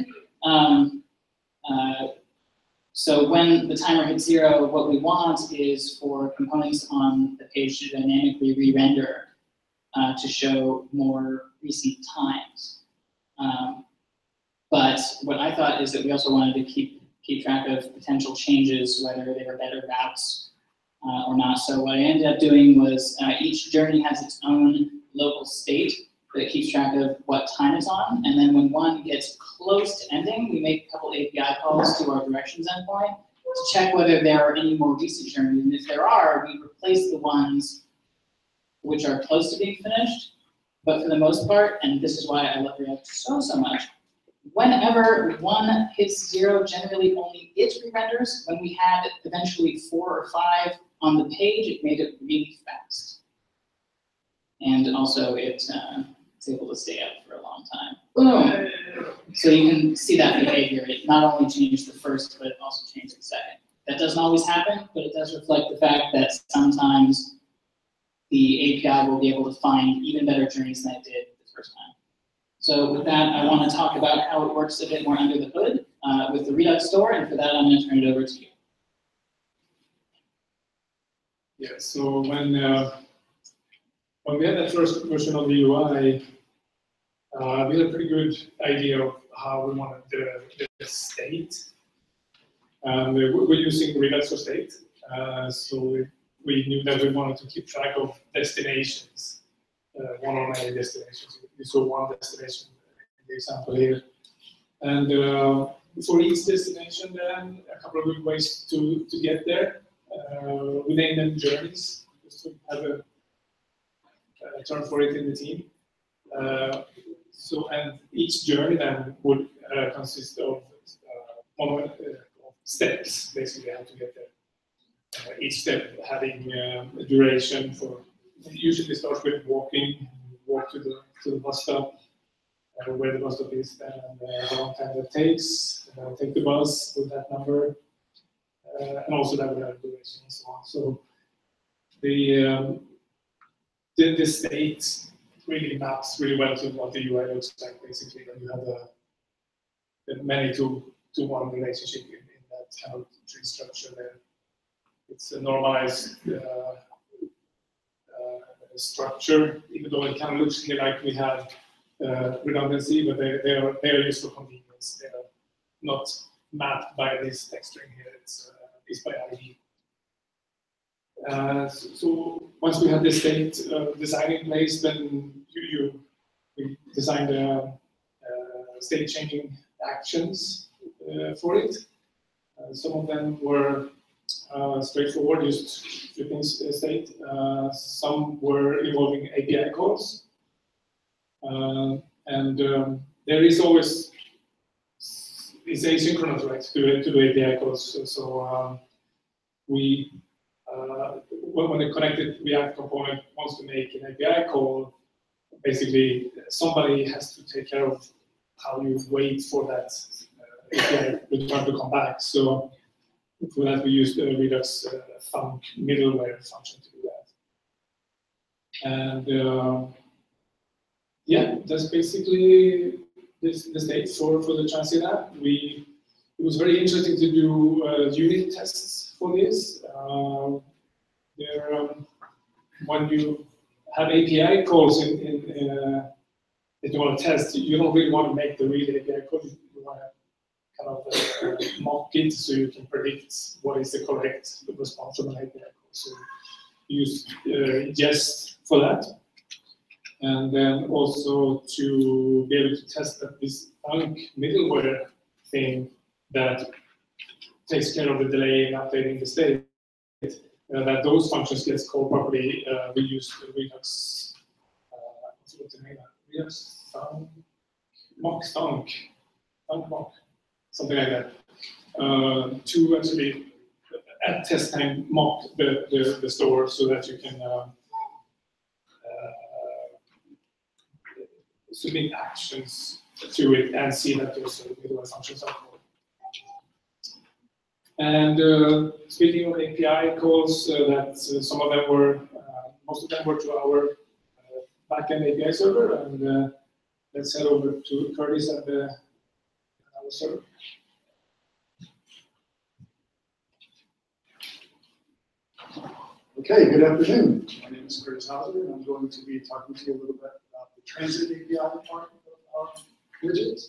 So when the timer hits 0, what we want is for components on the page to dynamically re-render to show more recent times. But what I thought is that we also wanted to keep track of potential changes, whether they were better routes or not. So what I ended up doing was each journey has its own local state that keeps track of what time it's on, and then when one gets close to ending, we make a couple API calls to our directions endpoint to check whether there are any more recent journeys, and if there are, we replace the ones which are close to being finished. But for the most part, and this is why I love Redux so much, whenever one hits 0, generally only it re-renders. When we had eventually 4 or 5 on the page, it made it really fast. And also it's able to stay up for a long time. Boom! So you can see that behavior. It not only changed the first, but it also changed the second. That doesn't always happen, but it does reflect the fact that sometimes the API will be able to find even better journeys than it did the first time. So with that, I want to talk about how it works a bit more under the hood with the Redux store, and for that, I'm going to turn it over to you. Yeah, so when we had that first version of the UI, we had a pretty good idea of how we wanted the state. We're using Redux for state, so we knew that we wanted to keep track of destinations, one-on-many destinations. We saw one destination in the example here. And for each destination, then, a couple of good ways to get there. We named them journeys, just to have a term for it in the team. And each journey then would consist of steps, basically, how to get there. Each step having a duration for, usually starts with walking, walk to the bus stop, where the bus stop is, and how long time that takes, take the bus with that number, and also that would have duration and so on. So the state really maps really well to what the UI looks like, basically, when you have the many-to-one relationship in that kind of tree structure there. It's a normalized structure, even though it kind of looks here like we have redundancy, but they are used for convenience. They are not mapped by this text string here. It's by ID. So once we have the state design in place, then we designed state changing actions for it. Some of them were straightforward, just flipping state. Some were involving API calls. There is always, it's asynchronous, right, to API calls. So when a connected React component wants to make an API call, basically somebody has to take care of how you wait for that API return to come back. So for that, we used the Redux func middleware function to do that. And yeah, that's basically the state for the transient app. It was very interesting to do unit tests for this. When you have API calls that you want to test, you don't really want to make the real API call. You want to kind of mock it so you can predict what is the correct response from an API call. So you use jest for that. And then also to be able to test that this func middleware thing that takes care of the delay in updating the state that those functions get called properly, we use Redux, what's the name of it? Redux mock, something like that, to actually at test time mock the store so that you can submit actions to it and see that those middleware functions are called. And speaking of API calls, some of them were, most of them were to our backend API server, and let's head over to Curtis and our server. Okay, good afternoon. My name is Curtis Hauser, and I'm going to be talking to you a little bit about the transit API part of our widget.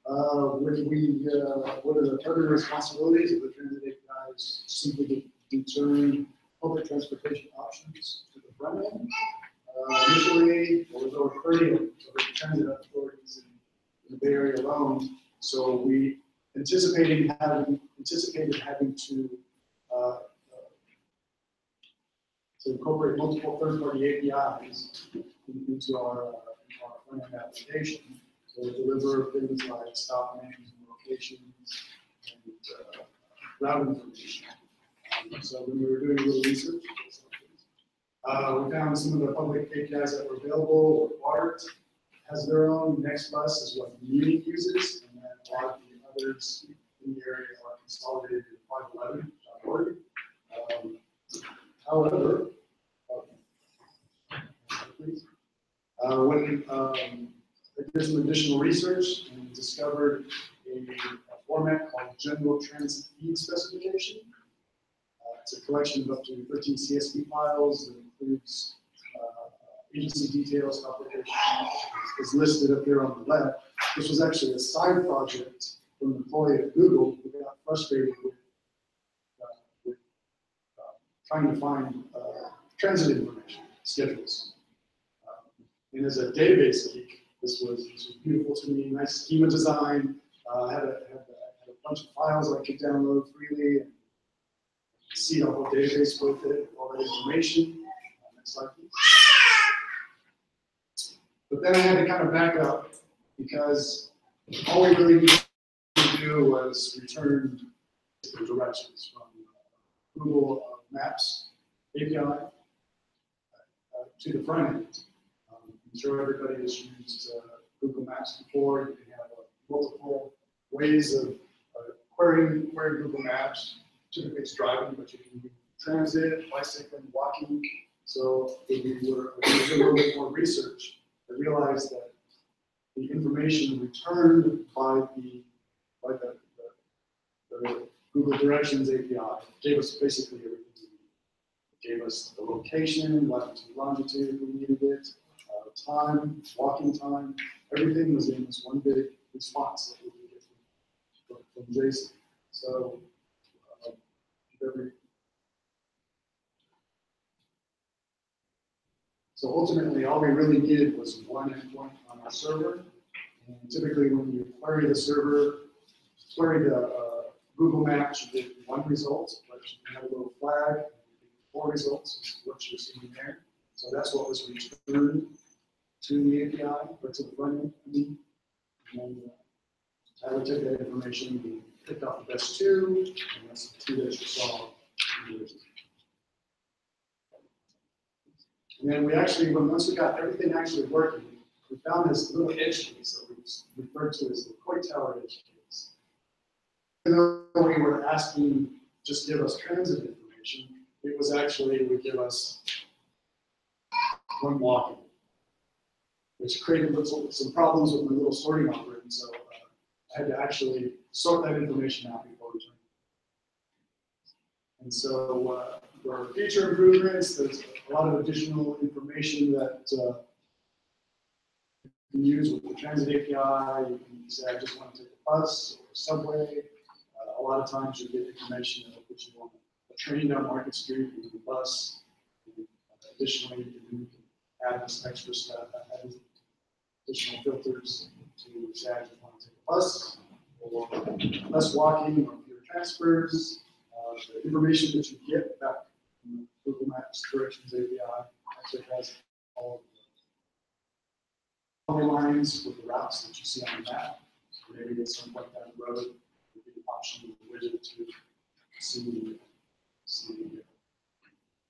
What are the primary responsibilities of the transit API is simply to return public transportation options to the front end. Initially, there was over 30 of the transit authorities in the Bay Area alone, so we anticipated having to incorporate multiple third-party APIs into our front-end application. So deliver things like stop names and locations and route information. So when we were doing a little research, we found some of the public APIs that were available. BART has their own. NextBus is what Muni uses, and then a lot of the others in the area are consolidated in 511.org. However, when I did some additional research and discovered a format called General Transit Feed Specification. It's a collection of up to 13 CSV files that includes agency details, application is listed up there on the left. This was actually a side project from an employee at Google who got frustrated with trying to find transit information, schedules. And as a database geek, this was beautiful to me. Nice schema design. Had a bunch of files I could download freely and see the whole database with it, all that information. Next slide, please. But then I had to kind of back up because all we really needed to do was return the directions from Google Maps API to the front end. I'm sure everybody has used Google Maps before. You can have multiple ways of querying Google Maps. Typically it's driving, but you can do transit, bicycling, walking. So when we were doing a little bit more research, I realized that the information returned by the Google Directions API gave us basically everything we needed. It gave us the location, latitude, longitude if we needed it, time, walking time, everything was in this one big response that we could get from JSON. So ultimately, all we really needed was one endpoint on our server. And typically, when you query the server, query the Google Maps, you get one result, but you can have a little flag, 4 results, what you're seeing there. So that's what was returned to the API, or to the front end. And I would take that information, we picked off the best 2, and that's the 2 that you saw. And then we actually, once we got everything actually working, we found this little edge case that we referred to as the Coy Tower edge case. Even though we were asking just give us transit information, it was actually would give us one walking, which created some problems with my little sorting algorithm. So I had to actually sort that information out before returning. And so for future improvements, there's a lot of additional information that you can use with the transit API. You can say, I just want to take a bus or a subway. A lot of times you get information that puts you on a train down Market Street with a bus. Additionally, you can add this extra stuff, add additional filters to say, I just want to take a bus, or less walking, or fewer transfers. The information that you get back Google Maps Directions API actually has all of the polylines with the routes that you see on the map. So maybe at some point down the road, there would be the option of the widget to see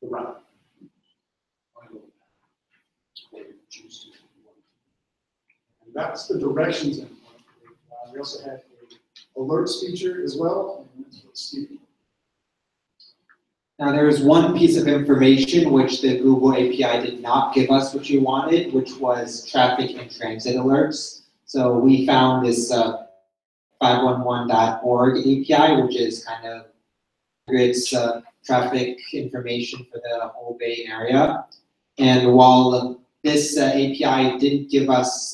the route. Choose to. And that's the directions endpoint. We also had a alerts feature as well. And that's what Steve. Now there is one piece of information which the Google API did not give us what you wanted, which was traffic and transit alerts. So we found this 511.org API, which is kind of it's traffic information for the whole Bay Area. And while this API didn't give us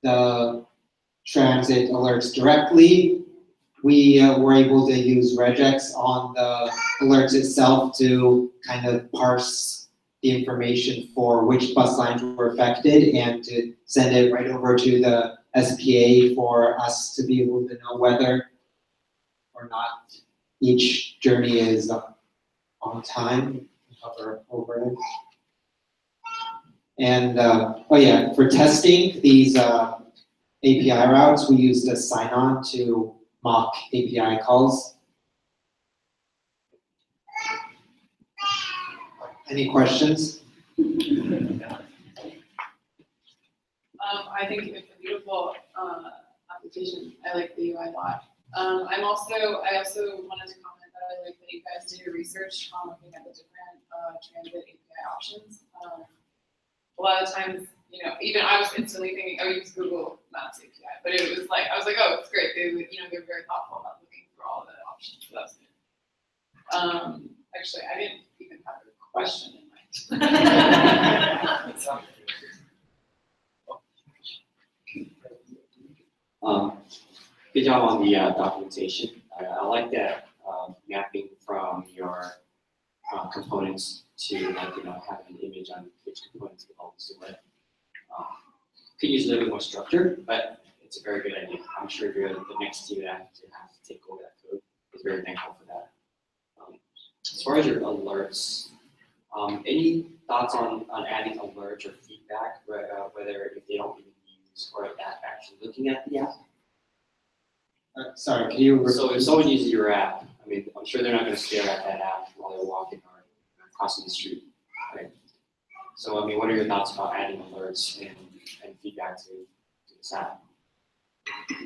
the transit alerts directly, we were able to use regex on the alerts itself to kind of parse the information for which bus lines were affected and to send it right over to the SPA for us to be able to know whether or not each journey is on time. Hover over it. And oh yeah, for testing these API routes, we used a sign-on to mock API calls. Any questions? I think it's a beautiful application. I like the UI a lot. I also wanted to comment that I like that you guys did your research on looking at the different transit API options. A lot of times, you know, even I was instantly thinking, oh, use Google Maps API, but it was like, I was like, oh, it's great. They would, you know, they're very thoughtful about looking for all the options. So that's good. Actually, I didn't even have a question in mind. Good job on the documentation. I like that mapping from your components to, like, you know, having an image on which components belongs to what. Could use a little bit more structure, but it's a very good idea. I'm sure you're the next team that have to take over that code. I'm very thankful for that. As far as your alerts, any thoughts on adding alerts or feedback, whether if they don't even use or actually looking at the app? Sorry, can you repeat? So if someone uses your app, I mean, I'm sure they're not going to stare at that app while they're walking or crossing the street, right? So I mean, what are your thoughts about adding alerts and feedback to this app?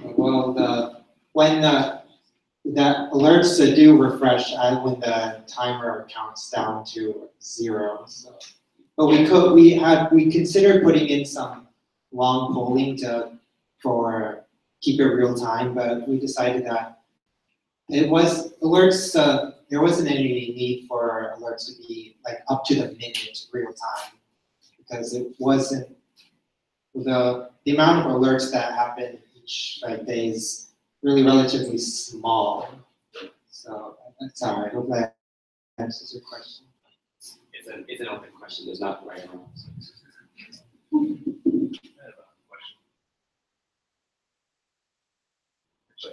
Well, when the alerts do refresh when the timer counts down to 0. So, but we considered putting in some long polling for keep it real time, but we decided that it was alerts. There wasn't any need for alerts to be like up to the minute real time because it wasn't the amount of alerts that happen each day is really relatively small. So that's all right. I hope that answers your question. It's an open question. There's not right or wrong.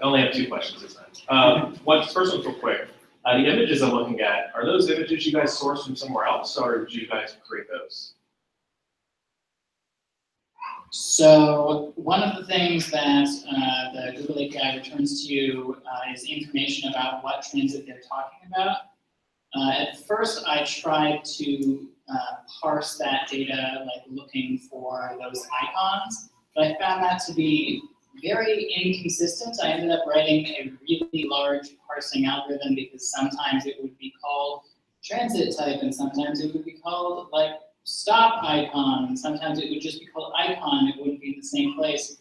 I only have 2 questions this time. First one's real quick. The images I'm looking at, are those images you guys sourced from somewhere else, or did you guys create those? So one of the things that the Google API returns to you is information about what transit they're talking about. At first, I tried to parse that data, like looking for those icons, but I found that to be very inconsistent. I ended up writing a really large parsing algorithm because sometimes it would be called transit type and sometimes it would be called like stop icon, and sometimes it would just be called icon, it wouldn't be in the same place.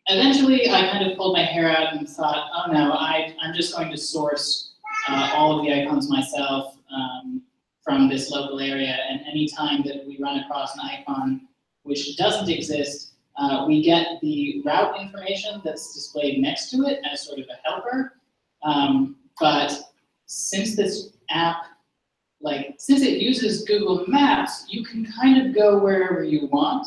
Eventually, I kind of pulled my hair out and thought, oh no, I'm just going to source all of the icons myself from this local area, and any time that we run across an icon which doesn't exist, we get the route information that's displayed next to it as sort of a helper. But since this app, since it uses Google Maps, you can kind of go wherever you want.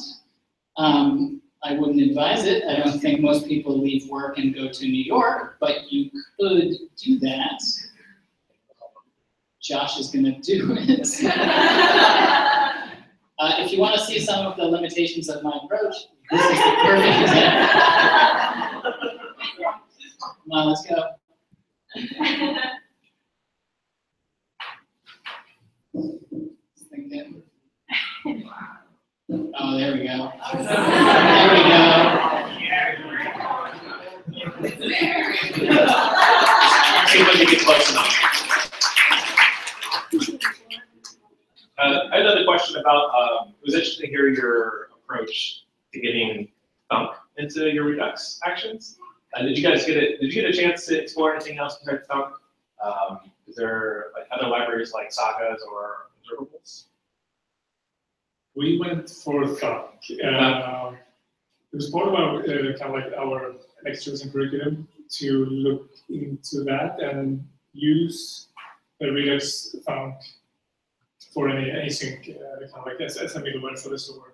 I wouldn't advise it. I don't think most people leave work and go to New York, but you could do that. Josh is going to do is, if you want to see some of the limitations of my approach, this is the perfect example. Come on, let's go. Thinking. Oh, there we go. There we go. See if I can get close enough. I had another question about, it was interesting to hear your approach to getting thunk into your Redux actions. Did you guys did you get a chance to explore anything else besides thunk? Is there like other libraries like sagas or observables? We went for thunk. It was part of our kind of like our lectures and curriculum to look into that and use the Redux thunk for any async kind of like as a middleware for the store.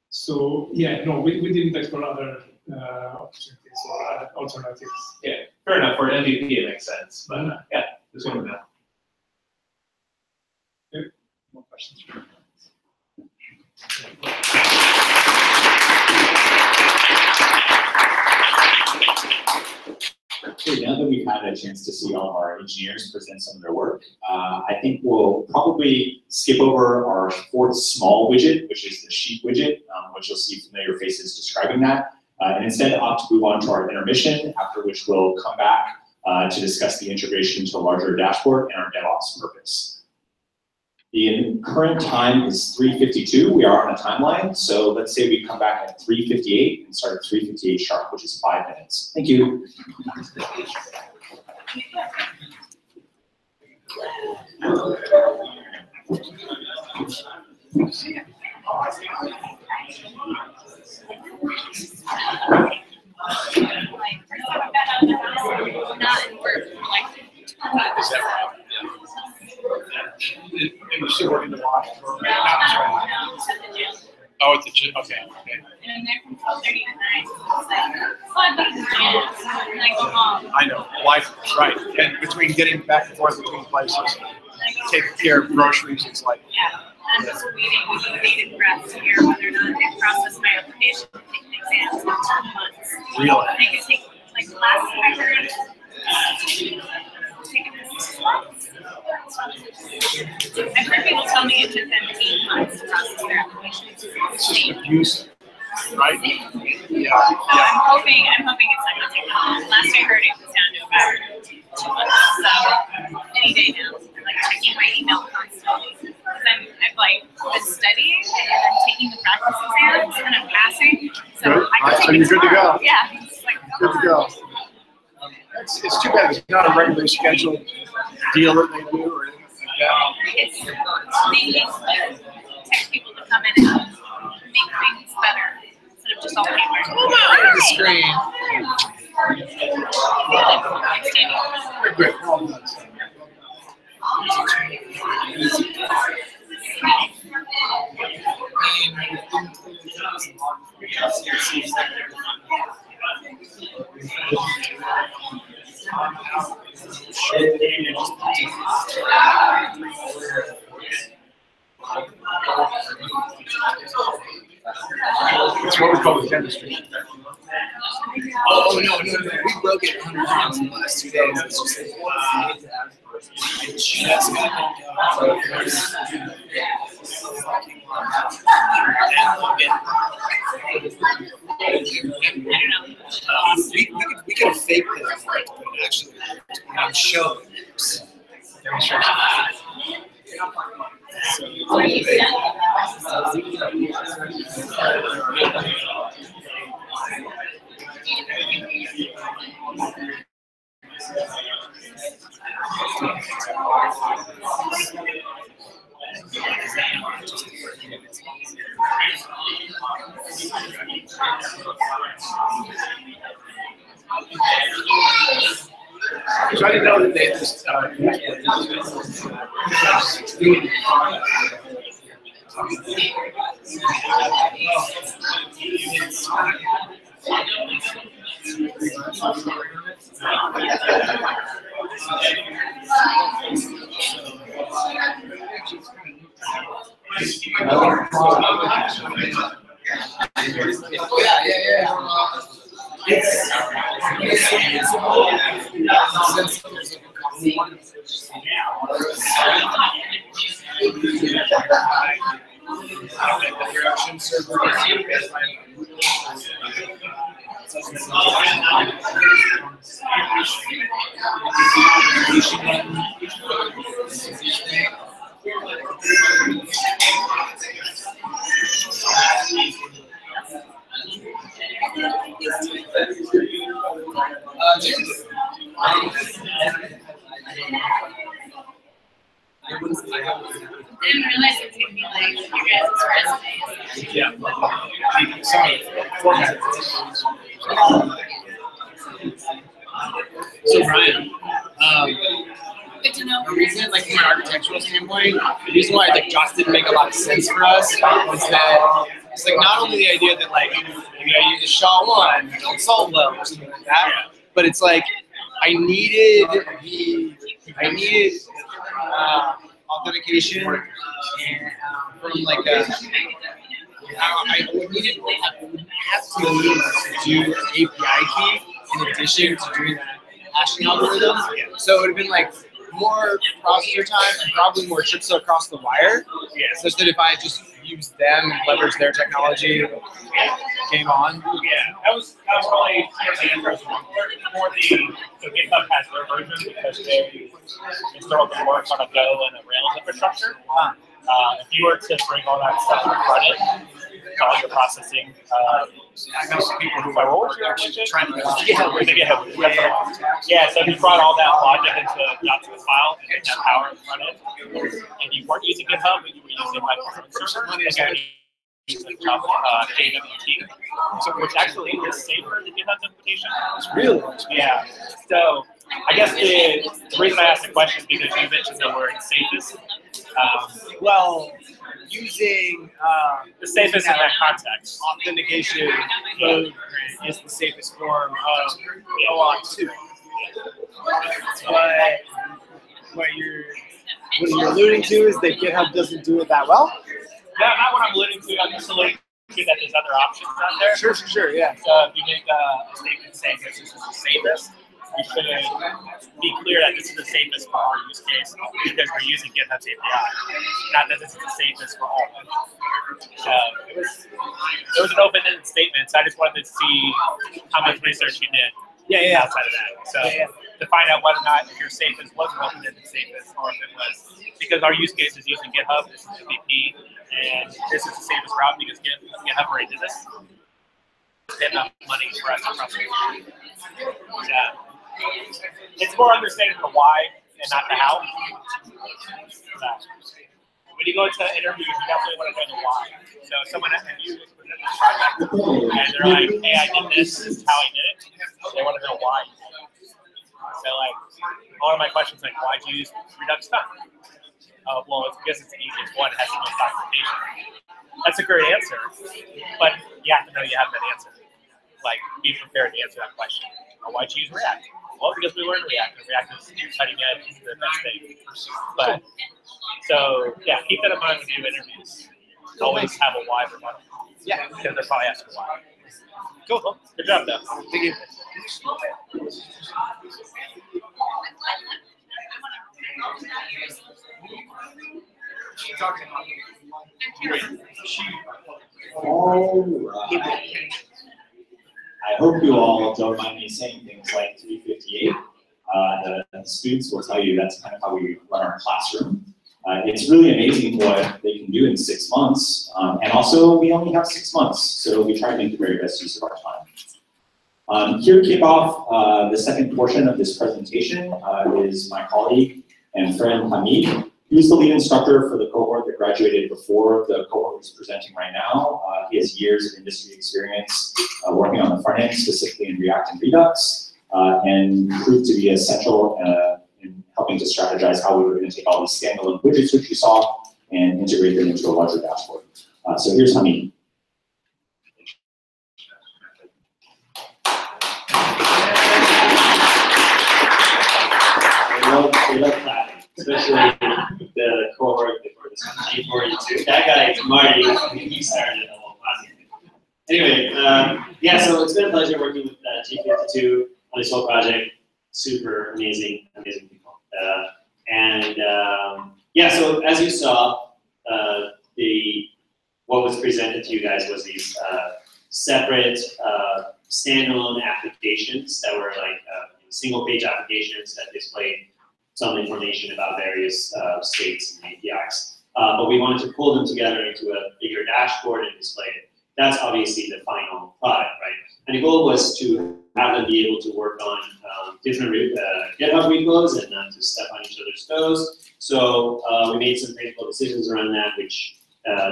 So yeah, no, we didn't explore other opportunities or alternatives. Yeah, fair enough. For an MVP, it makes sense. But yeah, this one now. Yeah. More questions? Okay, now that we've had a chance to see all of our engineers present some of their work, I think we'll probably skip over our fourth small widget, which is the sheet widget, which you'll see familiar faces describing that, and instead opt to move on to our intermission, after which we'll come back to discuss the integration into a larger dashboard and our DevOps purpose. The current time is 3:52. We are on a timeline, so let's say we come back at 3:58 and start at 3:58 sharp, which is 5 minutes. Thank you. And you still working the wash? Oh, at the gym. Okay. And I'm there from 12:30 to 9. It's like, well, I'd go to the gym, and I go home. I know. Life, right. And between getting back and forth between places, taking care of groceries, it's like. Yeah. I'm just waiting with bated breath to hear whether or not they process my application and take an exam in 2 months. Really? They could take, like, last I heard, taking this months. I've heard people tell me it took them 8 months to process their application. It's just abuse, right? Yeah. So I'm hoping it's not going to take long. Last I heard, it was down to about 2 months. So any day now, I'm like checking my email constantly. Because I've like been studying and then taking the practice exams and I'm passing. So Good. I can take So you're good to go. Yeah. It's like, Good to go. It's too bad it's not a regularly scheduled deal that they do or anything like that. It's they need tech people to come in and make things better instead of just all paper. The screen. Great. Well done. It's what we call the dentistry. Oh, no. We broke it 100 times in the last 2 days. It's just I just got home. We could have faked it, but actually, I'm showing demonstration. So I didn't know that they just Didn't realize it was gonna be like you guys' resume. Yeah. Sorry. Format. So Brian, Good to know. the reason, like from an architectural standpoint, the reason why like JOS didn't make a lot of sense for us was that it's like not only the idea that like maybe I use a SHA-1, don't solve them or something like that, but it's like I needed authentication from like I would have to do API key in addition to doing that hashing algorithm. So it would have been like more processor time and probably more trips across the wire. Such that if I just used them and leveraged their technology, came on. Yeah, that was probably the interesting one. For so GitHub has their version because they historically work on a Go and a Rails infrastructure. If you were to bring all that stuff in front end, all your processing, what was your widget? Yeah, so if you brought all that logic into a .NET file and then that power in front end, and you weren't using GitHub, but you were using like a server, JWT, so which actually is safer than GitHub's implementation. Really? Yeah. So I guess the reason I asked the question is because you mentioned the word safest. Well, using the safest in that context. Authentication mode is the safest form of OAuth 2. But what you're alluding to is that GitHub doesn't do it that well? No, not what I'm alluding to. I'm just alluding to that there's other options out there. Sure, yeah. So if you make a statement saying this is the safest, you should be clear that this is the safest for our use case because we're using GitHub's API, not that this is the safest for all. It was an open-ended statement, so I just wanted to see how much research you did outside of that. So to find out whether or not your safest was an open-ended safest or if it was because our use case is using GitHub, this is MVP, and this is the safest route because GitHub already did this. They have enough money for us to trust it. Yeah. It's more understanding the why and not the how. When you go into interviews, you definitely want to know the why. So someone and you present this project, and they're like, "Hey, I did this. This is how I did it." They want to know why. So like, one of my questions like, "Why'd you use Redux stuff?" Well, it's because it's the easiest one. It has the most documentation. That's a great answer, but you have to know you have that answer. Like, be prepared to answer that question. Or why'd you use React? Well, because we learned React, and React is cutting edge, is the best thing. But, so, yeah, keep that in mind when you do interviews. Always have a why rebuttal. Yeah, because they're probably asking why. Cool. Good job, though. Thank you. All right. I hope you all don't mind me saying things like 358. The students will tell you that's kind of how we run our classroom. It's really amazing what they can do in 6 months. And also, we only have 6 months, so we try to make the very best use of our time. Here to kick off the second portion of this presentation is my colleague and friend Hamid. He's the lead instructor for the cohort that graduated before the cohort is presenting right now. He has years of industry experience working on the front end, specifically in React and Redux, and proved to be essential in helping to strategize how we were going to take all these standalone widgets which you saw and integrate them into a larger dashboard. So here's Hamid. We love clapping, especially the cohort or the G42. That guy, Marty, he started the whole project. Anyway, yeah, so it's been a pleasure working with G52 on this whole project. Super amazing people. Yeah, so as you saw, what was presented to you guys was these separate standalone applications that were like single-page applications that displayed some information about various states and APIs. But we wanted to pull them together into a bigger dashboard and display it. That's obviously the final product, right? And the goal was to have them be able to work on different GitHub repos and not to step on each other's toes. So we made some painful decisions around that, which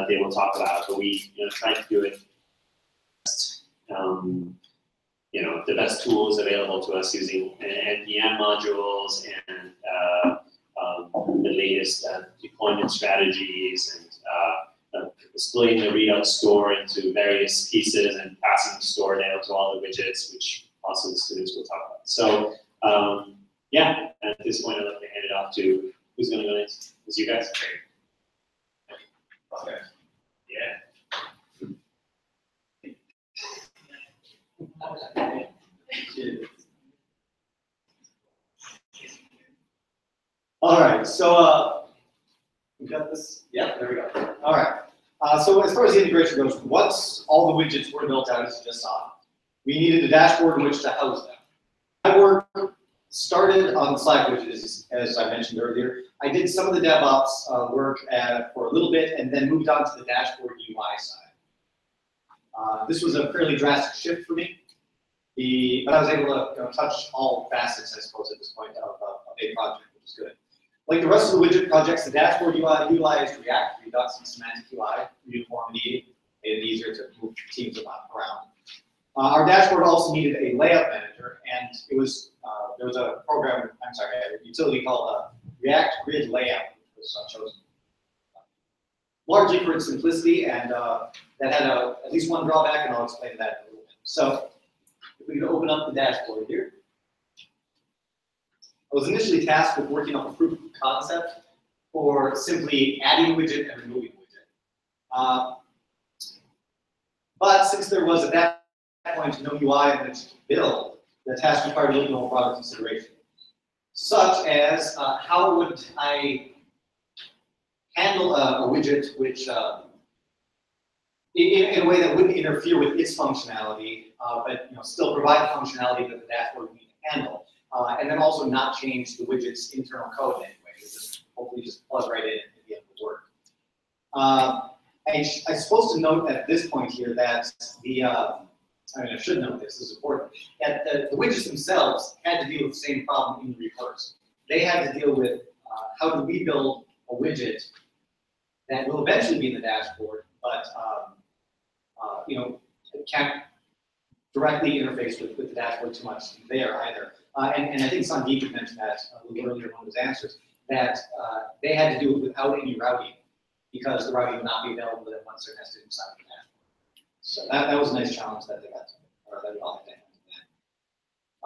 they will talk about. But we tried to do it, the best tools available to us using NPM modules and the latest deployment strategies and splitting the Redux store into various pieces and passing the store down to all the widgets, which also the students will talk about. So yeah, at this point I'd like to hand it off to who's going to go next? Is you guys? Okay. Yeah. All right, so we got this. Yeah, there we go. All right. So as far as the integration goes, once all the widgets were built out, as you just saw, we needed a dashboard in which to house them. My work started on the Slack widgets, as I mentioned earlier. I did some of the DevOps work for a little bit, and then moved on to the dashboard UI side. This was a fairly drastic shift for me. But I was able to touch all facets, I suppose, at this point of a project, which is good. Like the rest of the widget projects, the dashboard UI utilized React, Redux, and semantic UI for uniformity, made it easier to move teams around. Our dashboard also needed a layout manager, and it was there was a utility called React Grid Layout, which was chosen largely for its simplicity, and that had at least one drawback, and I'll explain that in a little bit. So if we could open up the dashboard here. I was initially tasked with working on a proof of concept for simply adding a widget and removing a widget. But since there was at that point no UI in which to build, the task required a little more broader consideration, such as how would I handle a widget which, in a way that wouldn't interfere with its functionality, but still provide the functionality that the dashboard would need to handle. And then also not change the widget's internal code in any way. Just hopefully just plug right in at the end of the work. I'm supposed to note at this point here that I should note this is important, that the widgets themselves had to deal with the same problem in reverse. They had to deal with how do we build a widget that will eventually be in the dashboard, but it can't directly interface with the dashboard too much there either. And I think Sandeep had mentioned that a little earlier in one of his answers, that they had to do it without any routing, because the routing would not be available then once they're nested inside the dashboard. So that was a nice challenge that they got to, or that we all had to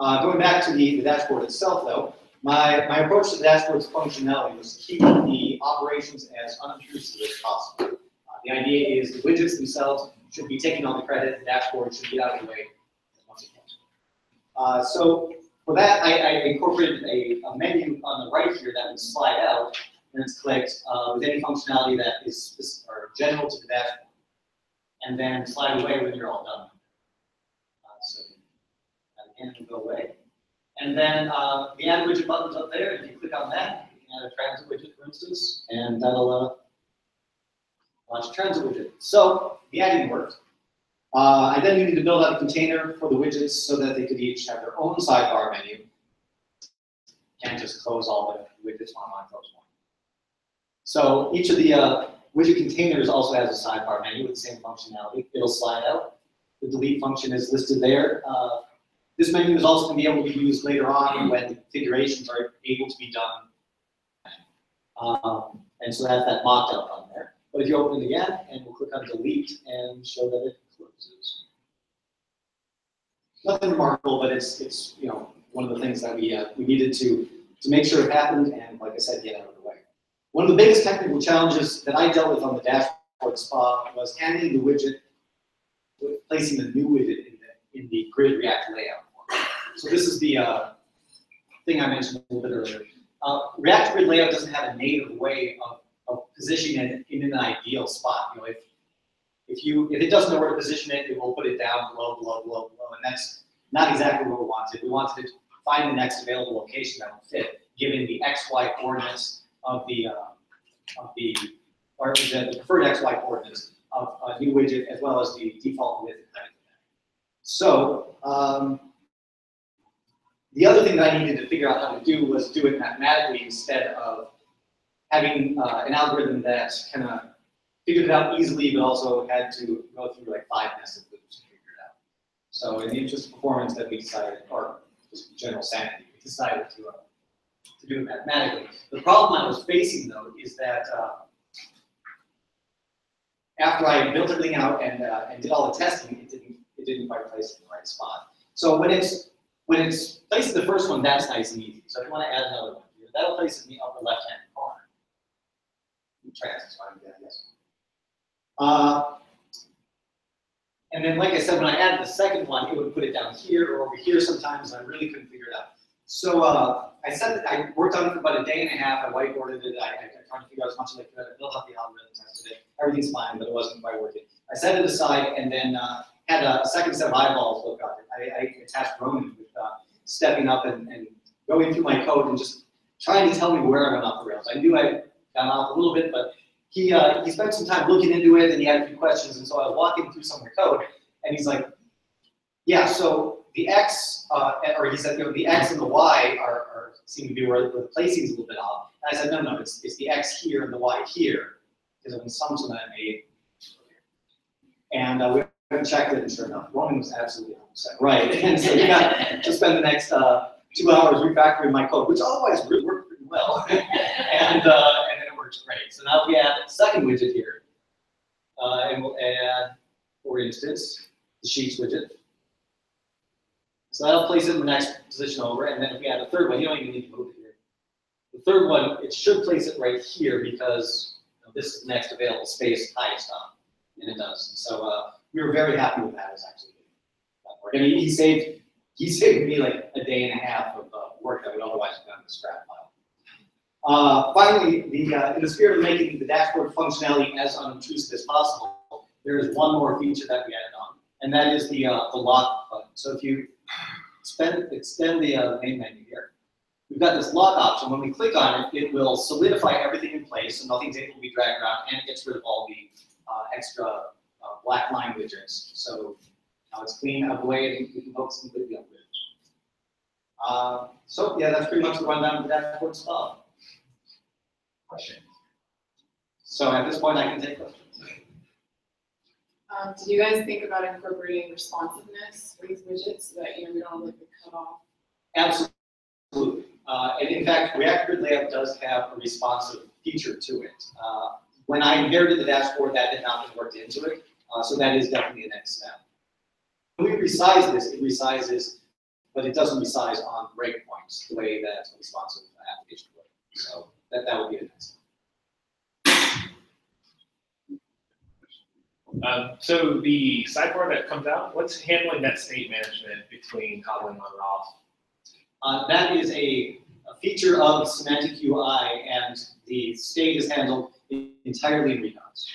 handle. Going back to the dashboard itself, though, my approach to the dashboard's functionality was to keep the operations as unobtrusive as possible. The idea is the widgets themselves should be taking all the credit, the dashboard should get out of the way as much as possible. So for that, I incorporated a menu on the right here that would slide out and it's clicked with any functionality that is general to the dashboard, and then slide away when you're all done. So that again will go away. And then the add widget button's up there, and if you click on that, you can add a transit widget, for instance, and that'll launch a transit widget. So the adding worked. I then needed to build out a container for the widgets so that they could each have their own sidebar menu. Can't just close all the widgets one by one, close one. So each of the widget containers also has a sidebar menu with the same functionality. It'll slide out. The delete function is listed there. This menu is also going to be able to be used later on when configurations are able to be done. And so that's that mocked up on there. But if you open it again, and we'll click on delete and show that it closes. Nothing remarkable, but it's one of the things that we needed to make sure it happened, and like I said, get out of the way. One of the biggest technical challenges that I dealt with on the dashboard spa was handling the widget, placing the new widget in the grid React layout. So this is the thing I mentioned a little bit earlier. React grid layout doesn't have a native way of positioning it in an ideal spot. You know, if it doesn't know where to position it, it will put it down below, and that's not exactly what we wanted. We wanted to find the next available location that will fit, given the XY coordinates of the preferred XY coordinates of a new widget, as well as the default width. So the other thing that I needed to figure out how to do was do it mathematically instead of having an algorithm that kind of figured it out easily, but also had to go through like 5 nested loops to figure it out. So in the interest of performance, that we decided, or just general sanity, we decided to do it mathematically. The problem I was facing though is that after I built everything out and did all the testing, it didn't quite place it in the right spot. So when it's placed in the first one, that's nice and easy. So if you want to add another one here, that'll place it in the upper left-hand corner. Transfer, yes. And then, like I said, when I added the second one, it would put it down here or over here sometimes, and I really couldn't figure it out. So I worked on it for about a day and a half. I whiteboarded it. I tried to figure out as much as I could. I built out the algorithm, tested it. Everything's fine, but it wasn't quite working. I set it aside and then had a second set of eyeballs look at it. I attached Roman with stepping up and going through my code and just trying to tell me where I went off the rails. I knew I'd gone off a little bit, but he spent some time looking into it, and he had a few questions, and so I was walking through some of the code, and he's like, yeah, so the X, or he said, you know, the X and the Y seem to be where the placing is a little bit off. And I said, no, it's the X here and the Y here, because of an assumption that I made. And we went and checked it, and sure enough, Roman was absolutely 100% right. And so we got to spend the next 2 hours refactoring my code, which otherwise really worked pretty well. and then it works great. So now we add a second widget here, and we'll add, for instance, the Sheets widget. So that'll place it in the next position over, and then if we add a third one, you don't even need to move it here. The third one, it should place it right here because this is the next available space highest up, and it does. And so we were very happy with that. It's actually work. And he saved me like a day and a half of work that would otherwise have done in the scrap file. Finally, in the spirit of making the dashboard functionality as unobtrusive as possible, there is one more feature that we added on, and that is the lock button. So if you extend the main menu here, we've got this lock option. When we click on it, it will solidify everything in place, so nothing's able to be dragged around, and it gets rid of all the extra black line widgets. So now it's clean out of the way, and we can focus completely on widgets. So yeah, that's pretty much the rundown of the dashboard stuff. Questions? So at this point, I can take questions. Did you guys think about incorporating responsiveness for these widgets so that we don't have like the cutoff? Absolutely. And in fact, React Grid Layout does have a responsive feature to it. When I inherited the dashboard, that had not been worked into it, so that is definitely the next step. When we resize this, it resizes, but it doesn't resize on breakpoints the way that a responsive application would. So that would be the next step. So the sidebar that comes out, what's handling that state management between toggling on and off? That is a feature of semantic UI, and the state is handled entirely in Redux.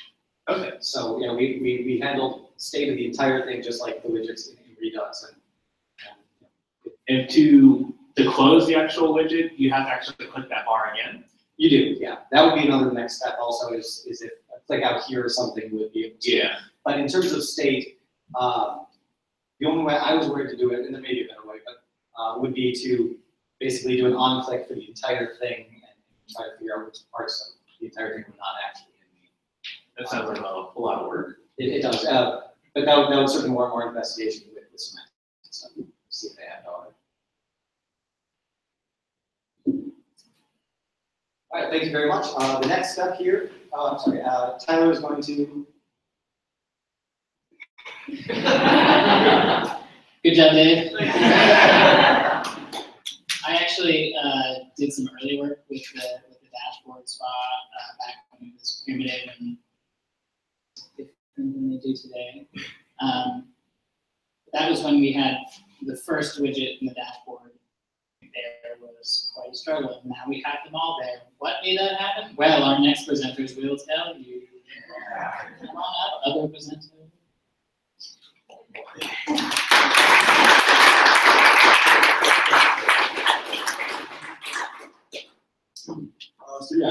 Okay. So yeah, we handled state of the entire thing just like the widgets in Redux. And to close the actual widget, you have to actually click that bar again? You do, yeah. That would be another next step also is if a click out here or something would be able to. Yeah. But in terms of state, the only way I was aware to do it, and there may be a better way, but would be to basically do an on-click for the entire thing and try to figure out which parts of the entire thing were not actually in the. That sounds like a lot of work. It does, but that would certainly warrant more investigation with semantics. So see if they have all. All right, thank you very much. The next step here, Tyler is going to. Good job, Dave. I actually did some early work with the dashboard spot back when it was primitive and different than they do today. That was when we had the first widget in the dashboard. There was quite a struggle. Now we have them all there. What made that happen? Well, our next presenters will tell you. Come on up, other presenters.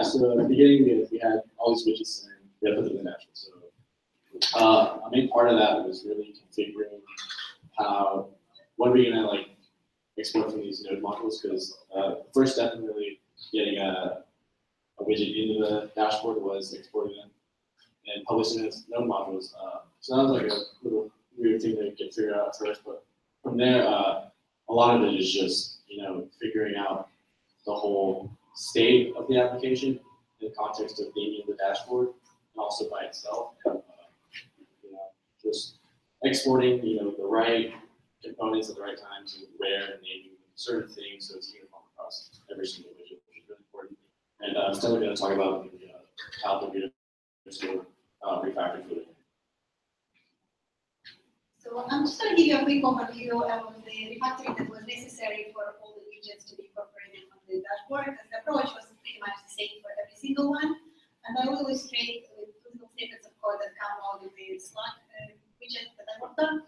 So at the beginning we had all these widgets and we had to put them in action. So a big part of that was really configuring what are we gonna like export from these node modules, because the first step in really getting a widget into the dashboard was exporting them and publishing it as node modules. So that was like a little weird thing to get figured out at first, but from there, a lot of it is just, figuring out the whole state of the application in the context of being in the dashboard and also by itself. Just exporting, the right components at the right time to where and naming certain things so it's uniform across every single widget, which is really important. And I'm still going to talk about the how the refactoring for it. So I'm just going to give you a quick overview of the refactoring that was necessary for all the widgets to be incorporated on the dashboard, because the approach was pretty much the same for every single one. And I will illustrate with little snippets of code that come out with the Slack widget that I worked on.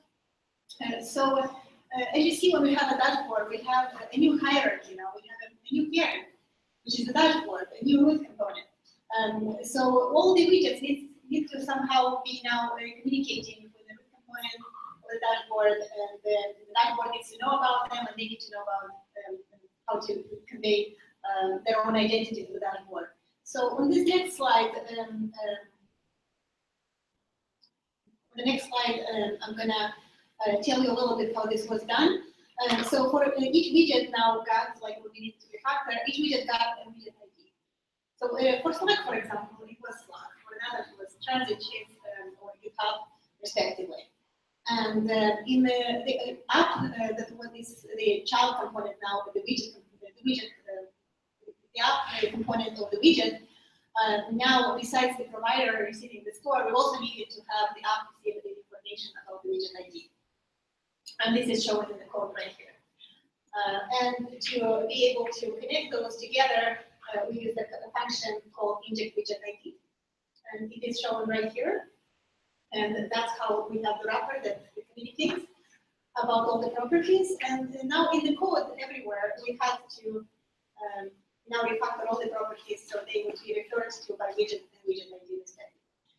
As you see, when we have a dashboard, we have a new hierarchy now. We have a new parent, which is the dashboard, a new root component. So all the widgets need to somehow be now communicating with the root component of the dashboard, and the dashboard needs to know about them, and they need to know about how to convey their own identity to the dashboard. So on this next slide, I'm gonna tell you a little bit how this was done. So for each widget now got, like when we need to refactor, each widget got a widget ID. So for Slack, for example, it was Slack. For another, it was Transit Shift or GitHub, respectively. And in the app that was the child component now, the widget component, the app component of the widget. Now, besides the provider receiving the store, we also needed to have the app receive the information about the widget ID. And this is shown in the code right here. And to be able to connect those together, we use a function called inject widget ID. And it is shown right here. And that's how we have the wrapper that communicates about all the properties. And now in the code everywhere, we have to now refactor all the properties so they would be referred to by widget and widget ID instead.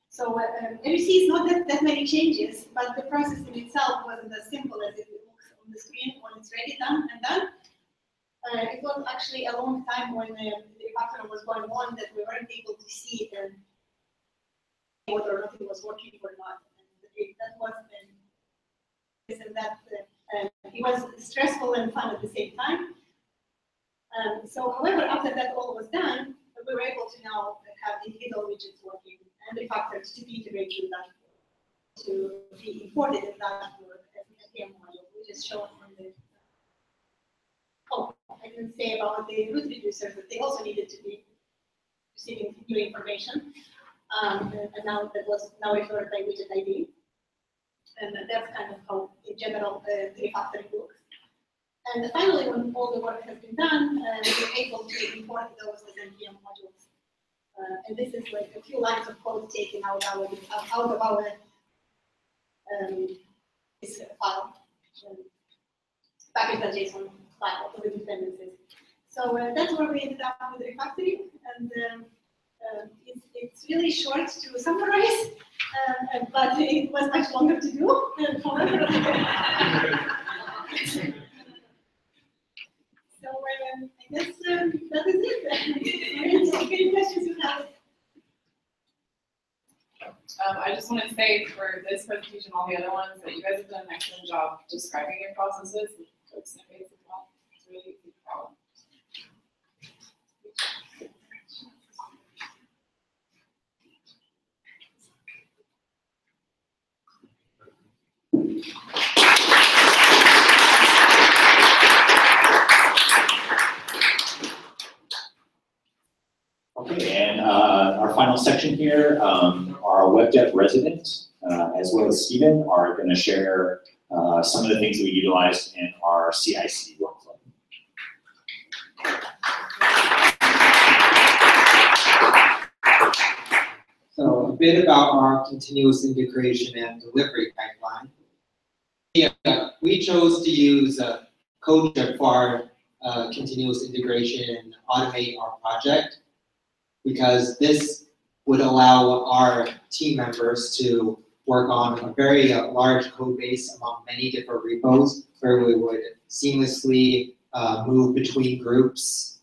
So as you see, it's not that many changes, but the process in itself wasn't as simple as it looks on the screen when it's ready, done and done. It was actually a long time when the refactor was going on that we weren't able to see whether or not it was working or not. And that was it was stressful and fun at the same time. However, after that all was done, we were able to now have individual widgets working and refactored to be integrated in that to be imported in that as an NPM module, which is shown on the. Oh, I didn't say about the root reducers that they also needed to be receiving new information, and now that was now referred by widget ID, and that's kind of how in general the refactoring looks. And finally, when all the work has been done, we're able to import those as NPM modules. And this is like a few lines of code taken out of our this file, package.json file of the dependencies. So that's where we ended up with refactoring, and it's really short to summarize, but it was much longer to do. So I guess that is it. Any questions you have? I just want to say for this presentation, all the other ones, that you guys have done an excellent job describing your processes with code snippets as well. It's really easy to follow. section here, our web dev resident, as well as Steven, are going to share some of the things that we utilized in our CI/CD workflow. So a bit about our continuous integration and delivery pipeline. Yeah, we chose to use CodeShip for our continuous integration and automate our project, because this would allow our team members to work on a very large code base among many different repos, where we would seamlessly move between groups.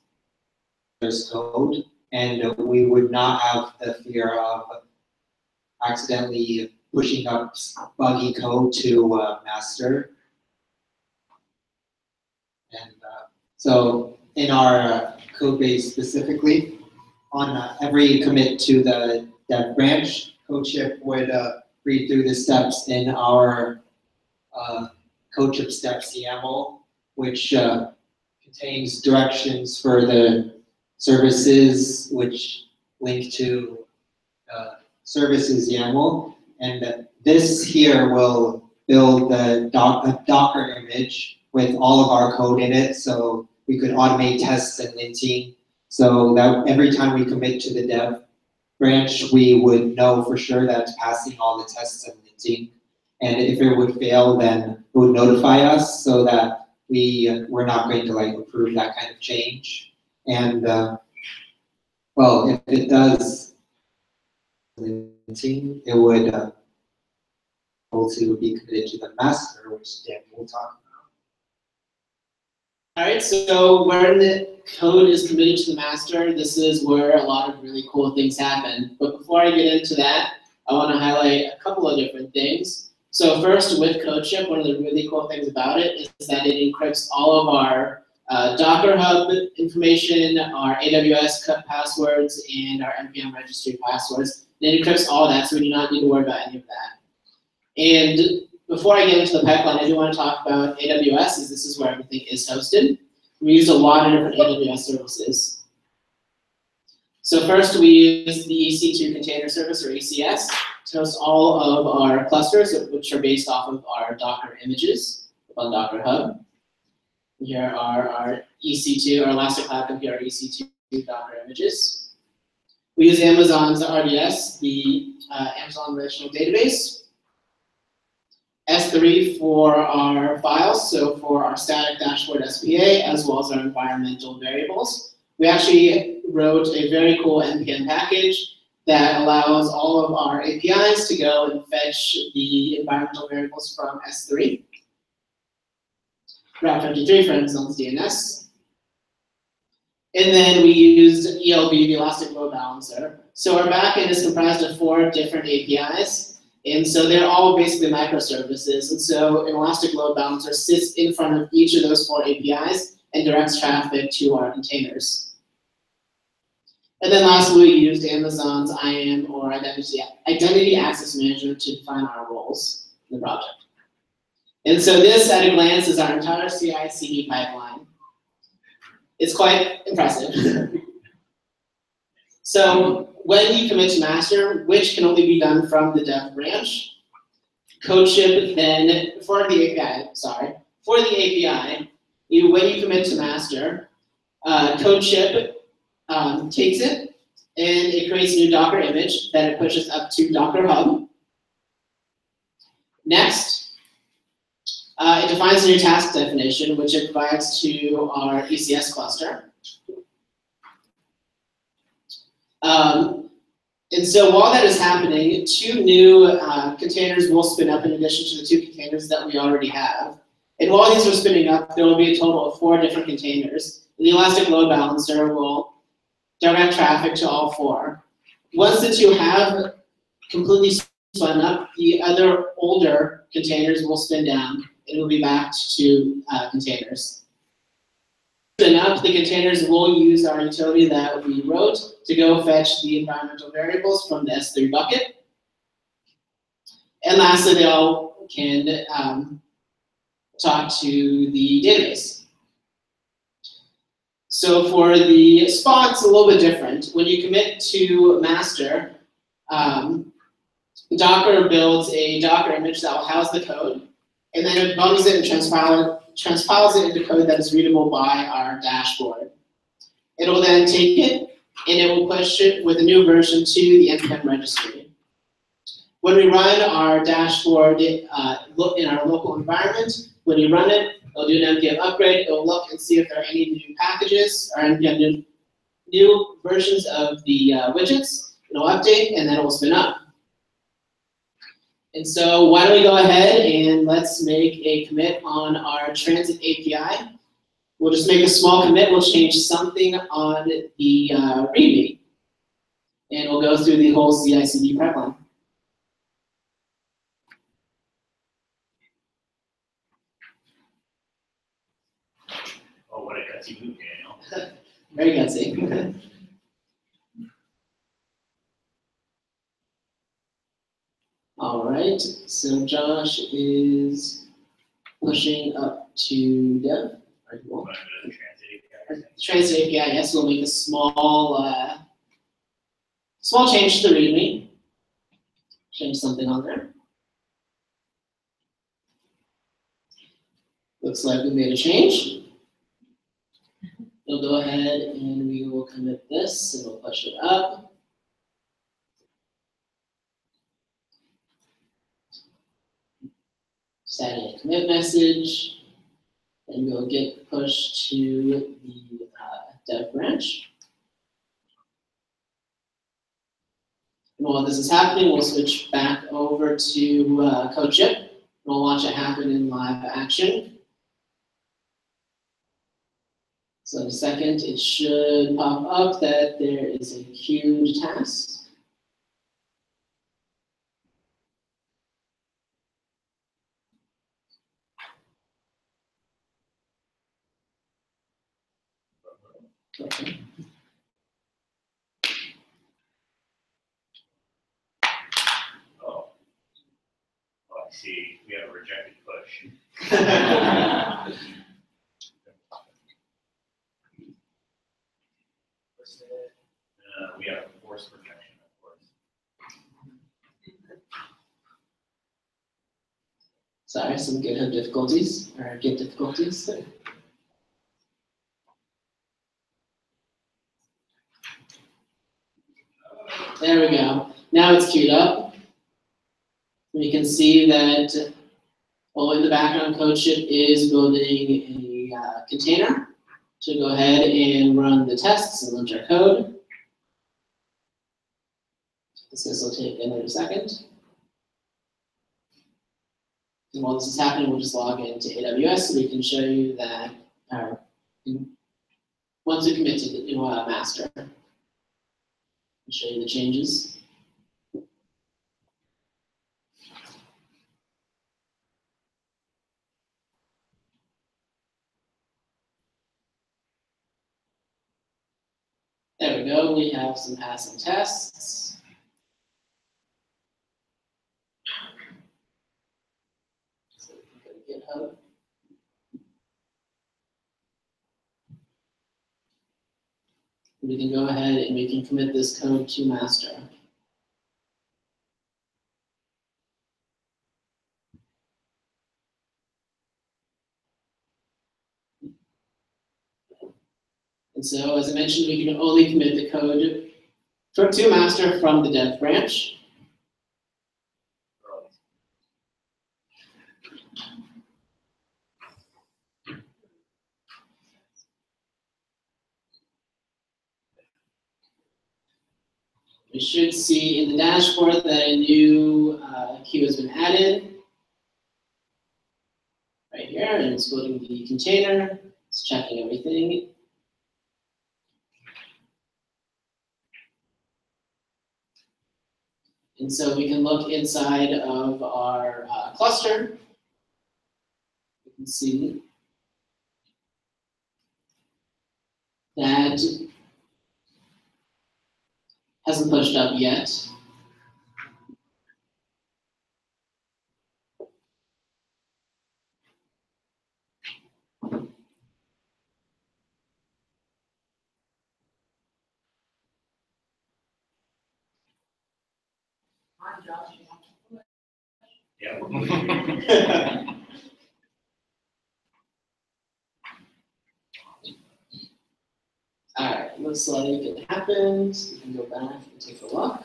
There's code, and we would not have the fear of accidentally pushing up buggy code to master. And so in our code base specifically, on every commit to the dev branch, CodeShip would read through the steps in our CodeShip steps YAML, which contains directions for the services which link to services YAML. And this here will build the Docker image with all of our code in it, so we could automate tests and linting, so that every time we commit to the dev branch, we would know for sure that it's passing all the tests and linting. And if it would fail, then it would notify us, so that we're not going to like approve that kind of change. And well, if it does linting, it would able to be committed to the master, which Dan will talk about. All right, so when the code is committed to the master, this is where a lot of really cool things happen. But before I get into that, I want to highlight a couple of different things. So first, with CodeShip, one of the really cool things about it is that it encrypts all of our Docker Hub information, our AWS passwords, and our NPM registry passwords. It encrypts all that, so we do not need to worry about any of that. And before I get into the pipeline, I do want to talk about AWS, as this is where everything is hosted. We use a lot of different AWS services. So first, we use the EC2 container service, or ECS, to host all of our clusters, which are based off of our Docker images on Docker Hub. Here are our EC2, our Elastic Cloud Compute, our EC2 Docker images. We use Amazon's RDS, the Amazon Relational Database. S3 for our files, so for our static dashboard SPA, as well as our environmental variables. We actually wrote a very cool NPM package that allows all of our APIs to go and fetch the environmental variables from S3. Graph52 for Amazon's DNS. And then we used ELB, the Elastic Load Balancer. So our backend is comprised of 4 different APIs. And so they're all basically microservices. And so an Elastic Load Balancer sits in front of each of those 4 APIs and directs traffic to our containers. And then lastly, we used Amazon's IAM, or Identity Access Management, to define our roles in the project. And so this, at a glance, is our entire CI/CD pipeline. It's quite impressive. So when you commit to master, which can only be done from the dev branch, CodeShip then, for the API, when you commit to master, CodeShip takes it and it creates a new Docker image that it pushes up to Docker Hub. Next, it defines a new task definition, which it provides to our ECS cluster. And so while that is happening, 2 new containers will spin up in addition to the 2 containers that we already have. And while these are spinning up, there will be a total of 4 different containers. And the Elastic Load Balancer will direct traffic to all 4. Once the 2 have completely spun up, the other older containers will spin down and will be backed to containers. Up, the containers will use our utility that we wrote to go fetch the environmental variables from the S3 bucket. And lastly, they all can talk to the database. So for the spot, it's a little bit different. When you commit to master, Docker builds a Docker image that will house the code, and then it bundles it and transpiles it into code that is readable by our dashboard. It will then take it, and it will push it with a new version to the npm registry. When we run our dashboard in our local environment, when you run it, it'll do an npm upgrade. It'll look and see if there are any new packages or npm new versions of the widgets. It'll update, and then it will spin up. And so why don't we go ahead and let's make a commit on our transit API. We'll just make a small commit. We'll change something on the README. And we'll go through the whole CI/CD pipeline. Oh, what a gutsy move, Daniel. Very gutsy. All right, so Josh is pushing up to dev. Very cool. Transit API, yes, we'll make a small small change to the README. Change something on there. Looks like we made a change. We'll go ahead and we will commit this, and we'll push it up. Adding a commit message, and we'll get pushed to the dev branch. And while this is happening, we'll switch back over to CodeShip. We'll watch it happen in live action. So in a second, it should pop up that there is a queued task. Okay. Oh, I see. We have a rejected push. We have a force projection, of course. Sorry, some GitHub difficulties, or Git difficulties. There we go. Now it's queued up. We can see that, well, in the background, CodeShip is building a container to go ahead and run the tests and launch our code. This will take another second. And while this is happening, we'll just log into AWS so we can show you that once we commit to the master, I'll show you the changes. There we go, we have some passing tests. So we can go to GitHub. We can go ahead and we can commit this code to master. And so, as I mentioned, we can only commit the code to master from the dev branch. We should see in the dashboard that a new queue has been added. Right here, and it's building the container. It's checking everything. And so we can look inside of our cluster. You can see that hasn't pushed up yet. Yeah. Alright, looks like it happened. You can go back and take a look.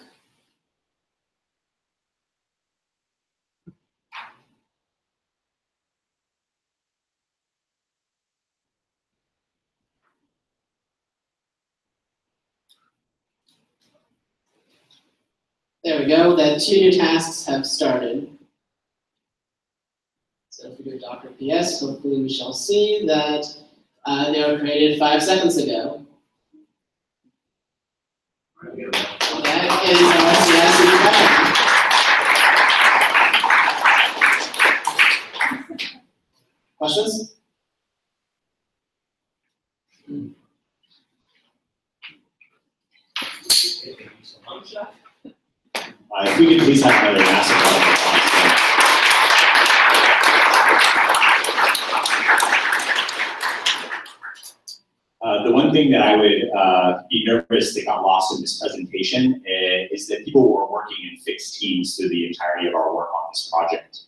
There we go, the 2 new tasks have started. So if we do Docker PS, hopefully we shall see that they were created 5 seconds ago. That is our CI/CD pattern. Questions? If we could please have another massive round of applause. The one thing that I would be nervous that got lost in this presentation is that people were working in fixed teams through the entirety of our work on this project.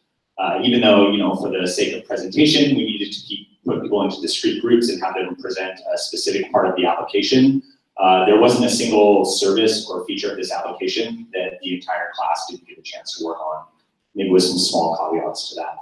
Even though, for the sake of presentation, we needed to put people into discrete groups and have them present a specific part of the application, there wasn't a single service or feature of this application that the entire class didn't get a chance to work on, maybe with some small caveats to that.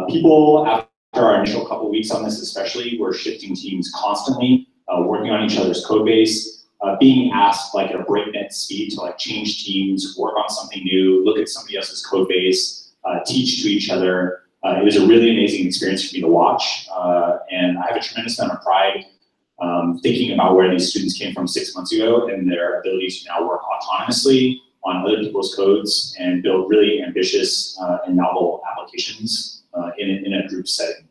People, after our initial couple weeks on this especially, were shifting teams constantly, working on each other's code base, being asked like at a breakneck speed to like change teams, work on something new, look at somebody else's code base, teach to each other. It was a really amazing experience for me to watch, and I have a tremendous amount of pride thinking about where these students came from 6 months ago and their ability to now work autonomously on other people's codes and build really ambitious and novel applications in a group setting.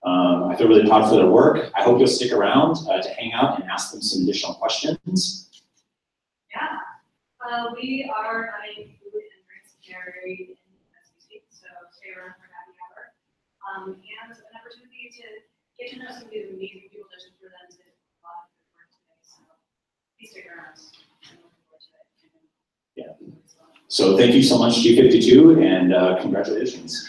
I feel really proud for their work. I hope you'll stick around to hang out and ask them some additional questions. Yeah, we are having food and drinks carried in as we speak, so stay around for happy hour. And an opportunity to get to know some of these amazing people that just presented a lot of good work today, so please stick around. I'm looking forward to it. Yeah. So thank you so much, G52, and congratulations.